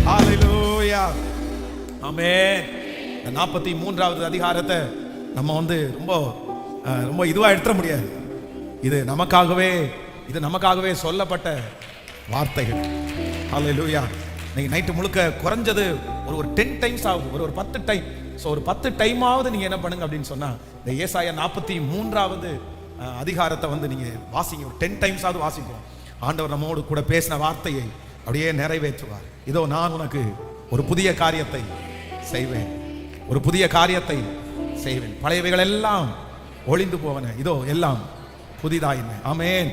ஹalleluya, ஆமென். 43வது அதிகாரத்தை நம்ம ரொம்ப இதுவா எடுத்துட முடியாது. இது நமக்காகவே இது நமக்காகவே சொல்லப்பட்ட வார்த்தைகள். ஹல்லேலூயா. நீங்க நைட்டு முழுக்க குறைஞ்சது ஒரு 10 டைம்ஸ் ஆகுது, ஒரு 10 டைம். ஸோ ஒரு 10 டைமாவது நீங்க என்ன பண்ணுங்க அப்படின்னு சொன்னா, இந்த ஏசாயா 43வது அதிகாரத்தை வந்து நீங்க வாசிங்க. ஒரு 10 டைம்ஸாவது வாசிப்போம். ஆண்டவர் நம்மோடு கூட பேசின வார்த்தையை அப்படியே நிறைவேற்றுவார். இதோ நான் உனக்கு ஒரு புதிய காரியத்தை செய்வேன், ஒரு புதிய காரியத்தை செய்வேன். பழையவைகள் எல்லாம் ஒளிந்து போவன, இதோ எல்லாம் புதிதாயின. ஆமென்.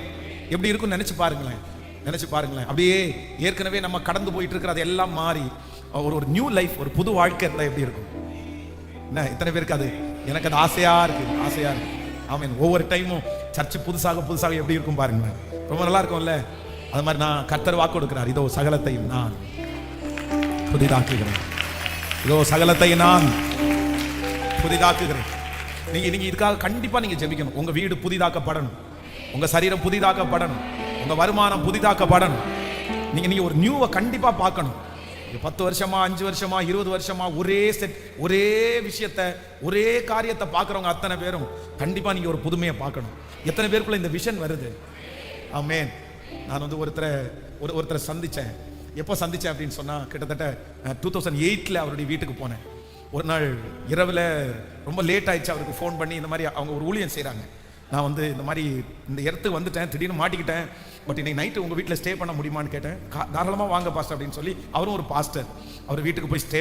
எப்படி இருக்குன்னு நினைச்சு பாருங்களேன், நினைச்சு பாருங்களேன். அப்படியே ஏற்கனவே நம்ம கடந்து போயிட்டு இருக்கிறது எல்லாம் மாறி ஒரு நியூ லைஃப், ஒரு புது வாழ்க்கை இருந்தா எப்படி இருக்கும்? என்ன இத்தனை பேருக்கு அது? எனக்கு அது ஆசையா இருக்கு, ஆசையா இருக்கு. ஆமென். ஒவ்வொரு டைமும் சர்ச்சு புதுசாக புதுசாக எப்படி இருக்கும் பாருங்களேன், ரொம்ப நல்லா இருக்கும்ல. அது மாதிரி நான் கர்த்தர் வாக்கு கொடுக்கிறார், இதோ சகலத்தையும் நான் புதிதாக்குகிறேன், இதோ சகலத்தை நான் புதிதாக்குகிறேன். நீங்க இதுக்காக கண்டிப்பா நீங்க ஜெபிக்கணும். உங்க வீடு புதிதாக்கப்படணும், உங்க சரீரம் புதிதாக்கப்படணும், உங்க வருமானம் புதிதாக்கப்படணும். நீங்க ஒரு நியூவை கண்டிப்பா பார்க்கணும். 10 வருஷமா 5 வருஷமா 20 வருஷமா ஒரே விஷயத்தை ஒரே காரியத்தை பார்க்குறவங்க அத்தனை பேரும் கண்டிப்பா நீங்க ஒரு புதுமையை பார்க்கணும். எத்தனை பேருக்குள்ள இந்த விஷன் வருது? ஆமென். நான் வந்து ஒருத்தரை சந்திச்சேன். எப்போ சந்திச்சேன் அப்படின்னு சொன்னா, கிட்டத்தட்ட 2008 அவருடைய வீட்டுக்கு போனேன். ஒரு நாள் இரவில் ரொம்ப லேட் ஆயிடுச்சு. அவருக்கு ஃபோன் பண்ணி இந்த மாதிரி அவங்க ஒரு ஊழியம் செய்கிறாங்க. நான் வந்து இந்த மாதிரி இந்த இடத்துக்கு வந்துட்டேன், திடீர்னு மாட்டிக்கிட்டேன், பட் இன்னைக்கு நைட்டு உங்கள் வீட்டில் ஸ்டே பண்ண முடியுமான்னு கேட்டேன். தாராளமாக வாங்க பாஸ்டர் அப்படின்னு சொல்லி அவரும் ஒரு பாஸ்டர், அவர் வீட்டுக்கு போய் ஸ்டே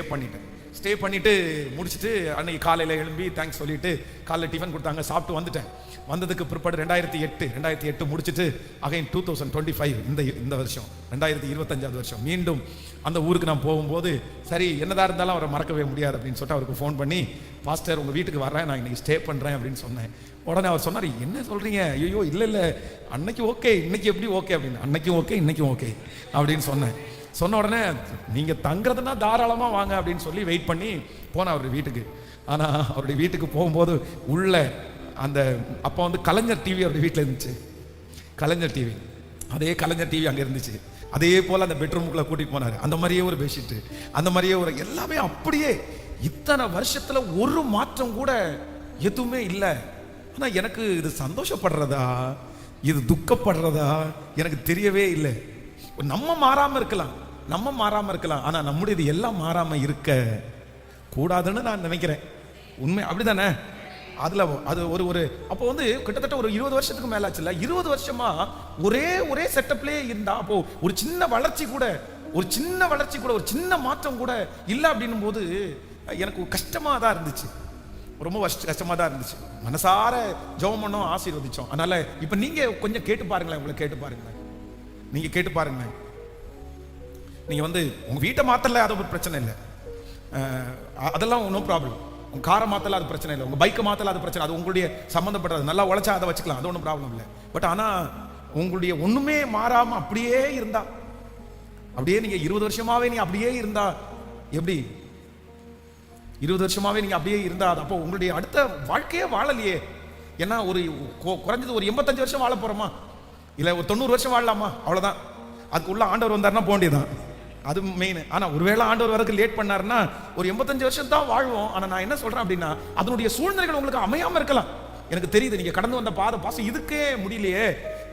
பண்ணிவிட்டு முடிச்சுட்டு அன்னைக்கு காலையில் எழும்பி தேங்க்ஸ் சொல்லிட்டு காலையில் டிஃபன் கொடுத்தாங்க, சாப்பிட்டு வந்துட்டேன். வந்ததுக்கு பிற்பாடு 2008 முடிச்சுட்டு அகைன் 2025 இந்த வருஷம் 2025 வருஷம் மீண்டும் அந்த ஊருக்கு நான் போகும்போது, சரி என்னதான் இருந்தாலும் அவரை மறக்கவே முடியாது அப்படின்னு சொல்லிட்டு அவருக்கு ஃபோன் பண்ணி, பாஸ்டர் உங்கள் வீட்டுக்கு வரேன், நான் இன்னைக்கு ஸ்டே பண்ணுறேன் அப்படின்னு சொன்னேன். உடனே அவர் சொன்னார், என்ன சொல்கிறீங்க? ஐயோ இல்லை அன்னைக்கு ஓகே, இன்னைக்கு எப்படி ஓகே அப்படின்னு. அன்னைக்கும் ஓகே இன்னைக்கும் ஓகே அப்படின்னு சொன்ன உடனே நீங்கள் தங்குறதுன்னா தாராளமாக வாங்க அப்படின்னு சொல்லி வெயிட் பண்ணி போனேன் அவருடைய வீட்டுக்கு. ஆனால் அவருடைய வீட்டுக்கு போகும்போது உள்ள அந்த அப்போ வந்து கலைஞர் டிவி அவருடைய வீட்டில் இருந்துச்சு. கலைஞர் டிவி, அதே கலைஞர் டிவி அங்கே இருந்துச்சு. அதே போல் அந்த பெட்ரூமுக்குள்ளே கூட்டிகிட்டு போனார். அந்த மாதிரியே ஒரு பெட்ஷீட்டு, அந்த மாதிரியே ஒரு எல்லாமே அப்படியே. இத்தனை வருஷத்தில் ஒரு மாற்றம் கூட எதுவுமே இல்லை. ஆனால் எனக்கு இது சந்தோஷப்படுறதா இது துக்கப்படுறதா எனக்கு தெரியவே இல்லை. நம்ம மாறாமல் இருக்கலாம், ஆனால் நம்முடைய இது எல்லாம் மாறாமல் இருக்க கூடாதுன்னு நான் நினைக்கிறேன். உண்மை அப்படிதானே? அது ஒரு அப்போ வந்து கிட்டத்தட்ட ஒரு 20 வருஷத்துக்கு மேல ஆச்சுல்ல. 20 வருஷமா ஒரே செட்டப்லேயே இருந்தா, அப்போ ஒரு சின்ன வளர்ச்சி கூட ஒரு சின்ன மாற்றம் கூட இல்லை அப்படின்னும் போது எனக்கு கஷ்டமா தான் இருந்துச்சு, ரொம்ப கஷ்டமா தான் இருந்துச்சு. மனசார ஜெபம் பண்ணோம், ஆசீர்வதிச்சோம். அதனால இப்ப நீங்க கொஞ்சம் கேட்டு பாருங்களேன், உங்களை கேட்டு பாருங்களேன், நீங்க கேட்டு பாருங்களேன். நீங்க வந்து உங்க வீட்டை மாத்தல, அது ஒரு பிரச்சனை இல்லை, அதெல்லாம் நோ ப்ராப்ளம். உங்க காரை மாத்தல, அது பிரச்சனை இல்லை. உங்க பைக்கை மாத்தல, அது பிரச்சனை, அது உங்களுடைய சம்பந்தப்பட்டது. நல்லா உழைச்சா அதை வச்சுக்கலாம், அது ஒன்றும் ப்ராப்ளம் இல்லை. பட் ஆனா உங்களுடைய ஒண்ணுமே மாறாம அப்படியே இருந்தா, அப்படியே நீங்க 20 வருஷமாவே நீங்க அப்படியே இருந்தா எப்படி? 20 வருஷமாவே நீங்க அப்படியே இருந்தா, அப்போ உங்களுடைய அடுத்த வாழ்க்கையே வாழலையே. ஏன்னா ஒரு குறைஞ்சது ஒரு 85 வருஷம் வாழ போறோமா, இல்ல ஒரு 90 வருஷம் வாழலாமா? அவ்வளவுதான். அதுக்குள்ள ஆண்டவர் வந்தாருன்னா போக வேண்டியதான், அது மெயின். ஆனா ஒருவேளை ஆண்டவர் வரைக்கும் லேட் பண்ணாருன்னா ஒரு 85 வருஷம் தான் வாழ்வோம். ஆனா நான் என்ன சொல்றேன் அப்படின்னா, அதனுடைய சூழ்நிலைகள் உங்களுக்கு அமையாம இருக்கலாம். எனக்கு தெரியுது, நீங்க கடந்து வந்த பாசம் இதுக்கே முடியலையே,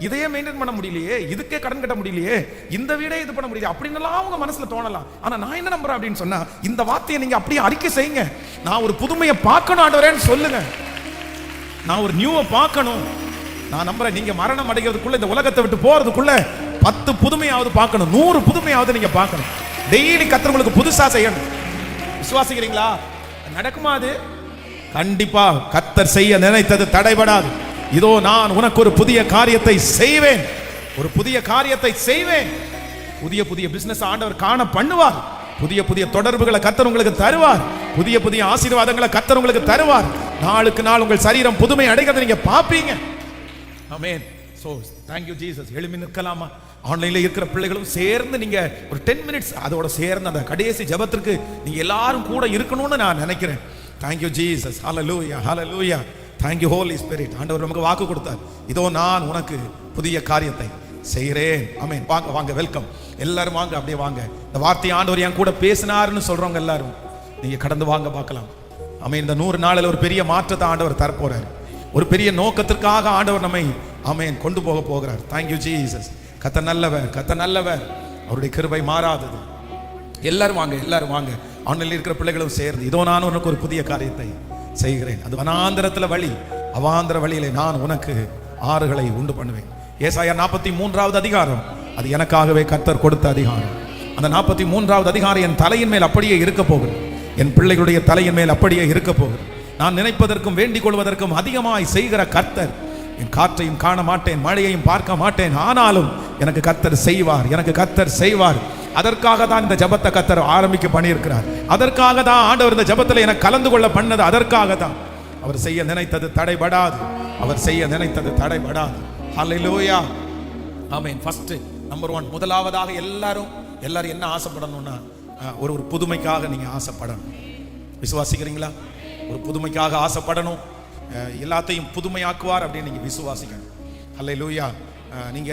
இதையே மெயின்டைன் பண்ண முடியலையே, இதுக்கே கடன் கட்ட முடியலையே, இந்த வீடே இது பண்ண முடியல அப்படின்னு உங்க மனசுல தோணலாம். ஆனா நான் என்ன நம்புறேன் அப்படின்னு சொன்னா, இந்த வார்த்தையை நீங்க அப்படியே அறிக்கை செய்யுங்க. நான் ஒரு புதுமையை பார்க்கணும் ஆண்டவரேன்னு சொல்லுங்க. நான் ஒரு நியூவை பார்க்கணும். நான் நம்புறேன், நீங்க மரணம் அடைகிறதுக்குள்ள, இந்த உலகத்தை விட்டு போறதுக்குள்ள 10 புதுமையாவது பார்க்கணும், 100 புதுமையாவது நீங்க பார்க்கணும். டெய்லி கர்த்தர் உங்களுக்கு புதுசா செய்யணும். விசுவாசிக்கிறீங்களா? நடக்குமா? அது கண்டிப்பா கர்த்தர் செய்ய நினைத்தது தடைபடாது. இதோ நான் உனக்கு ஒரு புதிய காரியத்தை செய்வேன், ஒரு புதிய காரியத்தை செய்வேன். புதிய புதிய பிசினஸ் ஆண்டவர் காண பண்ணுவார். புதிய புதிய தொடர்புகளை கர்த்தர் உங்களுக்கு தருவார். புதிய புதிய ஆசீர்வாதங்களை கர்த்தர் உங்களுக்கு தருவார். நாளுக்கு நாள் உங்கள் சரீரம் புதுமை அடைகிறதை நீங்க பார்ப்பீங்க. Amen. So thank you Jesus. எழும்பி நிற்கலாமா? ஆன்லைன்ல இருக்கிற பிள்ளைகளும் சேர்ந்து நீங்க ஒரு 10 மினிட்ஸ் அதோட சேர்ந்து அந்த கடைசி ஜெபத்திற்கு நீங்க எல்லாரும் கூட இருக்கணும்னு நான் நினைக்கிறேன். Thank you Jesus. Hallelujah. Hallelujah. Thank you Holy Spirit. ஆண்டவர் நமக்கு வாக்கு கொடுத்தார், இதோ நான் உனக்கு புதிய காரியத்தை செய்கிறேன். ஆமென். வாங்க வாங்க, வெல்கம் எல்லாரும் வாங்க, அப்படியே வாங்க. இந்த வார்த்தை ஆண்டவர் என் கூட பேசினார்னு சொல்றவங்க எல்லாரும் நீங்க கடந்து வாங்க பார்க்கலாம். ஆமென். இந்த 100 நாளில் ஒரு பெரிய மாற்றத்தை ஆண்டவர் தரப்போறார். ஒரு பெரிய நோக்கத்திற்காக ஆண்டவர் நம்மை ஆமென் கொண்டு போக போகிறார். Thank you Jesus. கர்த்தர் நல்லவர், கர்த்தர் நல்லவர். அவருடைய கிருபை மாறாதது. எல்லாரும் வாங்க, எல்லாரும் வாங்க. ஆன்லைனில் இருக்கிற பிள்ளைகளும் சேர்ந்து, இதோ நான் உனக்கு ஒரு புதிய காரியத்தை செய்கிறேன். அது வனாந்திரத்தில் வழி, அவாந்திர வழியிலே நான் உனக்கு ஆறுகளை உண்டு பண்ணுவேன். ஏசாயா 43வது அதிகாரம், அது எனக்காகவே கர்த்தர் கொடுத்த அதிகாரம். அந்த 43வது அதிகாரம் என் தலையின் மேல் அப்படியே இருக்க போகுது. என் பிள்ளைகளுடைய தலையின் மேல் அப்படியே இருக்க போகுது. நான் நினைப்பதற்கும் வேண்டிக் கொள்வதற்கும் அதிகமாய் செய்கிற கர்த்தர். என் காற்றையும் காண மாட்டேன், மழையையும் பார்க்க மாட்டேன், ஆனாலும் எனக்கு கர்த்தர் செய்வார், எனக்கு கர்த்தர் செய்வார். அதற்காக தான் இந்த ஜபத்தை கர்த்தர் ஆரம்பிக்க பண்ணியிருக்கிறார். அதற்காக தான் ஆண்டவர் இந்த ஜபத்தில் எனக்கு கலந்து கொள்ள பண்ணது. அதற்காக தான் அவர் செய்ய நினைத்தது தடைபடாது. அவர் செய்ய நினைத்தது தடைபடாது. ஹல்லேலூயா, ஆமென். ஃபர்ஸ்ட் நம்பர் 1, முதலாவதாக எல்லாரும் என்ன ஆசைப்படணும்னா, ஒரு புதுமைக்காக நீங்க ஆசைப்படணும். விசுவாசிக்கிறீங்களா? ஒரு புதுமைக்காக ஆசைப்படணும். எல்லாத்தையும் புதுமையாக்குவார் அப்படின்னு நீங்க விசுவாசிக்கணும். ஹல்லேலூயா. நீங்க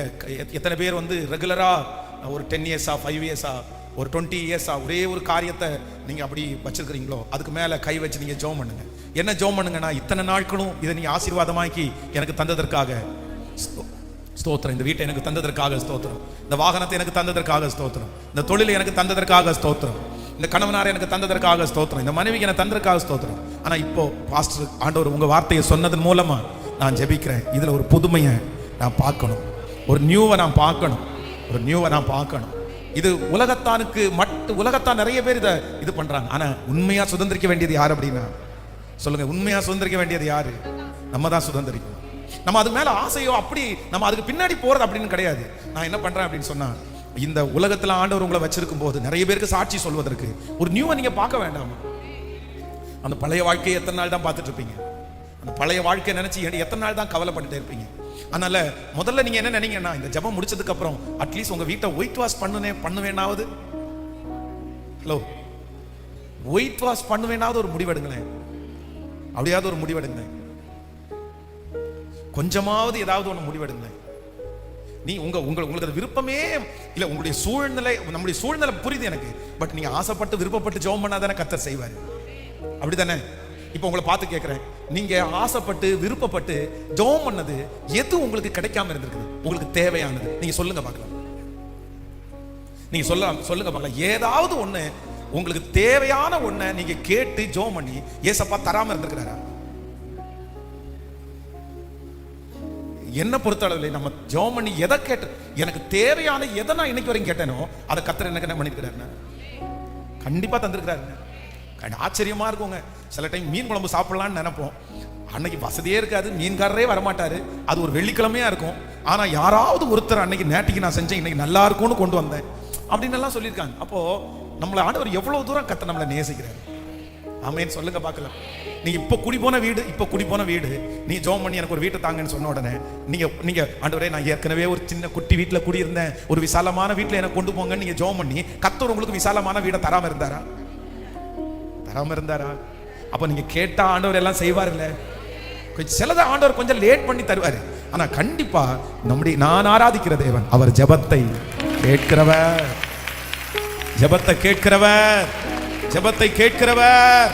எத்தனை பேர் ரெகுலரா ஒரு 10 இயர்ஸா 5 இயர்ஸா ஒரு 20 இயர்ஸா ஒரே ஒரு காரியத்தை நீங்க அப்படி வச்சிருக்கிறீங்களோ, அதுக்கு மேல கை வச்சு நீங்க ஜெபம் பண்ணுங்க. என்ன ஜெபம் பண்ணுங்கன்னா, இத்தனை நாட்களும் இதை நீங்க ஆசீர்வாதமாக்கி எனக்கு தந்ததற்காக ஸ்தோத்திரம். இந்த வீட்டை எனக்கு தந்ததற்காக ஸ்தோத்திரம். இந்த வாகனத்தை எனக்கு தந்ததற்காக ஸ்தோத்திரம். இந்த தொழிலை எனக்கு தந்ததற்காக ஸ்தோத்திரம். இந்த கணவனாரை எனக்கு தந்ததற்காக ஸ்தோத்திரம். இந்த மனைவிக்கு எனக்கு தந்ததற்காக ஸ்தோத்திரம். ஆனா இப்போ பாஸ்டர் ஆண்டவர் உங்க வார்த்தையை சொன்னதன் மூலமா நான் ஜெபிக்கிறேன். இதுல ஒரு புதுமையை நான் பார்க்கணும், ஒரு நியூவை நான் பார்க்கணும், ஒரு நியூவை நான் பார்க்கணும். இது உலகத்தான் நிறைய பேர் இது பண்றாங்க. ஆனா உண்மையா சுதந்திரிக்க வேண்டியது யார் அப்படின்னா சொல்லுங்க, உண்மையா சுதந்திரிக்க வேண்டியது யாரு? நம்ம தான் சுதந்திரிக்கணும். நம்ம அதுக்கு மேல ஆசையோ அப்படி நம்ம அதுக்கு பின்னாடி போறது அப்படின்னு கிடையாது. நான் என்ன பண்றேன் அப்படின்னு சொன்னா, இந்த உலகத்துல ஆண்டவர் உங்களை வச்சிருக்கும் போது நிறைய பேருக்கு சாட்சி சொல்வதற்கு ஒரு நியூவை நீங்க பார்க்க வேண்டாமா? அந்த பழைய வாழ்க்கையை எத்தனை நாள் தான் பார்த்துட்டு இருப்பீங்க? அந்த பழைய வாழ்க்கையை நினைச்சு எத்தனை நாள் தான் கவலைப்பட்டுட்டே இருப்பீங்க? அதனால முதல்ல நீங்க என்ன நினைங்கன்னா, இந்த ஜெபம் முடிச்சதுக்கு அப்புறம் அட்லீஸ்ட் உங்க வீட்டை ஒயிட் வாஷ் பண்ணுவேனாவது, ஹலோ, ஒயிட் வாஷ் பண்ணுவேனாவது ஒரு முடிவெடுங்களேன். அப்படியாவது ஒரு முடிவெடுங்களேன். கொஞ்சமாவது ஏதாவது ஒன்று முடிவெடுங்களேன். நீ உங்களுக்கு அது விருப்பமே இல்லை, உங்களுடைய சூழ்நிலை, நம்முடைய சூழ்நிலை புரியுது எனக்கு. பட் நீங்க ஆசைப்பட்டு விருப்பப்பட்டு ஜெபம் பண்ணாதானே கர்த்தர் செய்வார். அப்படித்தானே? இப்போ உங்களை பார்த்து கேட்கிறேன், நீங்க ஆசைப்பட்டு விருப்பப்பட்டு ஜெபம் பண்ணது எது உங்களுக்கு கிடைக்காம இருந்திருக்குது? உங்களுக்கு தேவையானது நீங்க சொல்லுங்க பார்க்கலாம். நீங்க சொல்லுங்க பார்க்கலாம். ஏதாவது ஒண்ணு உங்களுக்கு தேவையான ஒண்ணை நீங்க கேட்டு ஜெபம் பண்ணி ஏசப்பா தராம இருந்திருக்கிறாரா? என்ன பொறுத்தளவில் நம்ம ஜெபம் பண்ணி எதை கேட்டு, எனக்கு தேவையான எதை நான் இன்னைக்கு வரைக்கும் கேட்டேனோ அதை கர்த்தர் எனக்கு என்ன பண்ணிருக்கிறாருன்னா கண்டிப்பா தந்திருக்கிறாருங்க. ஆச்சரியமா இருக்குங்க. சில டைம் மீன் குழம்பு சாப்பிடலான்னு நினைப்போம். அன்னைக்கு வசதியே இருக்காது, மீன்காரரே வரமாட்டாரு, அது ஒரு வெள்ளிக்கிழமையா இருக்கும். ஆனா யாராவது ஒருத்தர் அன்னைக்கு நேட்டிக்கு நான் செஞ்சேன், இன்னைக்கு நல்லா இருக்கும்னு கொண்டு வந்தேன் அப்படின்னு எல்லாம் சொல்லியிருக்காங்க. அப்போ நம்மளை ஆண்டவர் எவ்வளவு தூரம் கர்த்தர் நம்மளை நேசிக்கிறார். ஆமென் சொல்லுங்க பார்க்கலாம். நீங்க இப்போ குடி போன வீடு நீ ஜெபம் பண்ணி எனக்கு ஒரு வீட்டை தாங்கன்னு சொன்ன உடனே நீங்க ஆண்டவரே, நான் ஏற்கனவே ஒரு சின்ன குட்டி வீட்டுல குடியிருந்தேன், ஒரு விசாலமான வீட்டுல எனக்கு கொண்டு போங்கன்னு நீங்க ஜெபம் பண்ணி கர்த்தர் உங்களுக்கு விசாலமான வீடை தராம இருந்தாரா? அப்ப நீங்க கேட்டா ஆண்டவர் எல்லாம் செய்வார் இல்ல? சிலதை ஆண்டவர் கொஞ்சம் லேட் பண்ணி தருவாரு. ஆனா கண்டிப்பா நான் ஆராதிக்கிற தேவன் அவர் ஜெபத்தை கேட்கிறவர், ஜெபத்தை கேட்கிறவர்.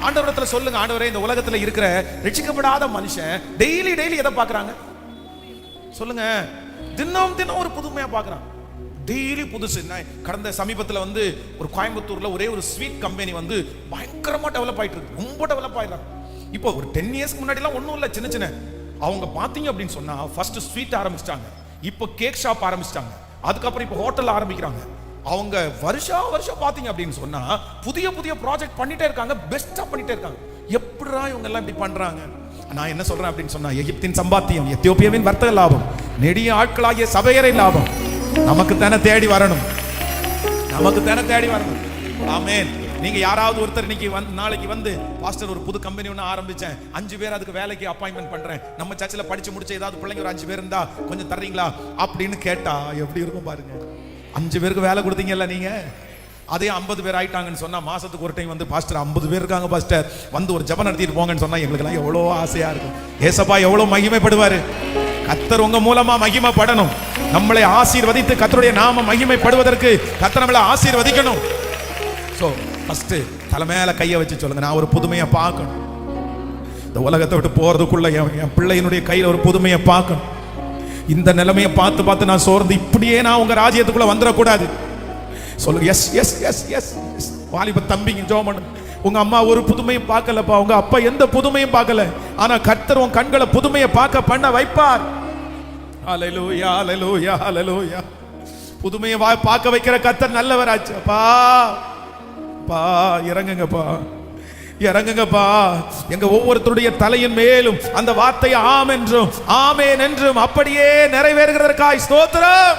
ஆண்டவரத்துல சொல்லுங்க, ஆண்டவரே, இந்த உலகத்துல இருக்கிற ரட்சிக்கப்படாத மனுஷன் டெய்லி எதை பாக்குறாங்க சொல்லுங்க? தினம் ஒரு புதுமையா பாக்குறான். டெய்லி புதுசு. கடந்த சமீபத்தில் ஒரு கோயம்புத்தூர்ல ஒரே ஒரு ஸ்வீட் கம்பெனி பயங்கரமா டெவலப் ஆயிட்டு இருக்கு, ரொம்ப டெவலப் ஆயிடுறாங்க. இப்போ ஒரு 10 இயர்ஸ்க்கு முன்னாடி எல்லாம் ஒன்றும் இல்லை, சின்ன அவங்க பார்த்தீங்க அப்படின்னு சொன்னா ஃபர்ஸ்ட் ஸ்வீட் ஆரம்பிச்சிட்டாங்க, இப்போ கேக் ஷாப் ஆரம்பிச்சிட்டாங்க, அதுக்கப்புறம் இப்போ ஹோட்டல் ஆரம்பிக்கிறாங்க. அவங்க வருஷம் பார்த்தீங்க அப்படின்னு சொன்னா புதிய ப்ராஜெக்ட் பண்ணிட்டே இருக்காங்க, பெஸ்டா பண்ணிட்டே இருக்காங்க. எப்படிடா இவங்க எல்லாம் இப்படி பண்றாங்க? நான் என்ன சொல்றேன் அப்படின்னு சொன்னா, எகிப்தின் சம்பாத்தியம், எத்தியோப்பியாவின் வர்த்தக லாபம், நெடிய ஆட்களாகிய சபையரை லாபம் நமக்கு தானே தேடி வரணும். ஆமென். நீங்க யாராவது ஒருத்தர் நாளைக்கு பாஸ்டர் ஒரு புது கம்பெனி ஒன்று ஆரம்பிச்சேன், 5 பேர் அதுக்கு வேலைக்கு அப்பாயின்மெண்ட் பண்றேன், நம்ம சர்ச்சில் படிச்சு முடிச்ச ஏதாவது பிள்ளைங்க ஒரு 5 பேர் இருந்தா கொஞ்சம் தர்றீங்களா அப்படின்னு கேட்டா எப்படி இருக்கும் பாருங்க. 5 பேருக்கு வேலை கொடுத்தீங்கல்ல நீங்க, அதே 50 பேர் ஆயிட்டாங்கன்னு சொன்னா மாசத்துக்கு ஒரு டைம் பாஸ்டர் 50 பேர் இருக்காங்க பாஸ்டர் ஒரு ஜெபம் நடத்திட்டு போங்கன்னு சொன்னா எங்களுக்கு எல்லாம் எவ்வளவு ஆசையா இருக்கும். ஏசப்பா எவ்வளவு மகிமைப்படுவாரு. கர்த்தர் உங்க மூலமா மகிமைப்படணும். நம்மளை ஆசீர்வதித்து கர்த்தருடைய நாம மகிமைப்படுவதற்கு கர்த்தர் நம்மளை ஆசீர்வதிக்கணும். சோ ஃபர்ஸ்ட் தலை மேல கையை வச்சு சொல்லுங்க, நான் ஒரு புதுமையை பார்க்கணும். இந்த உலகத்தை விட்டு போறதுக்குள்ள என் பிள்ளையினுடைய கையில் ஒரு புதுமையை பார்க்கணும். இந்த நிலைமையை பார்த்து பார்த்து நான் சோர்ந்து இப்படியே நான் உங்க ராஜ்யத்துக்குள்ள வந்துடக்கூடாது. சொல்லுங்க yes yes yes yes yes. வாலிப தம்பிங்க ஜெபம் பண்ணு. உங்க அம்மா ஒரு புதுமையும் பார்க்கலப்பா, உங்க அப்பா எந்த புதுமையும் பார்க்கல, ஆனா கர்த்தர் உன் கண்களை புதுமையை பார்க்க பண்ண வைப்பார். ஹல்லேலூயா ஹல்லேலூயா ஹல்லேலூயா. புதுமையை பார்க்க வைக்கிற கர்த்தர் நல்லவராச்சு. அப்பா பா இறங்குங்கப்பா, இறங்குங்கப்பா. எங்க ஒவ்வொருத்தருடைய தலையின் மேலும் அந்த வார்த்தை ஆம் என்றும் ஆமேன் என்றும் அப்படியே நிறைவேறுகிறதற்காய் ஸ்தோத்திரம்.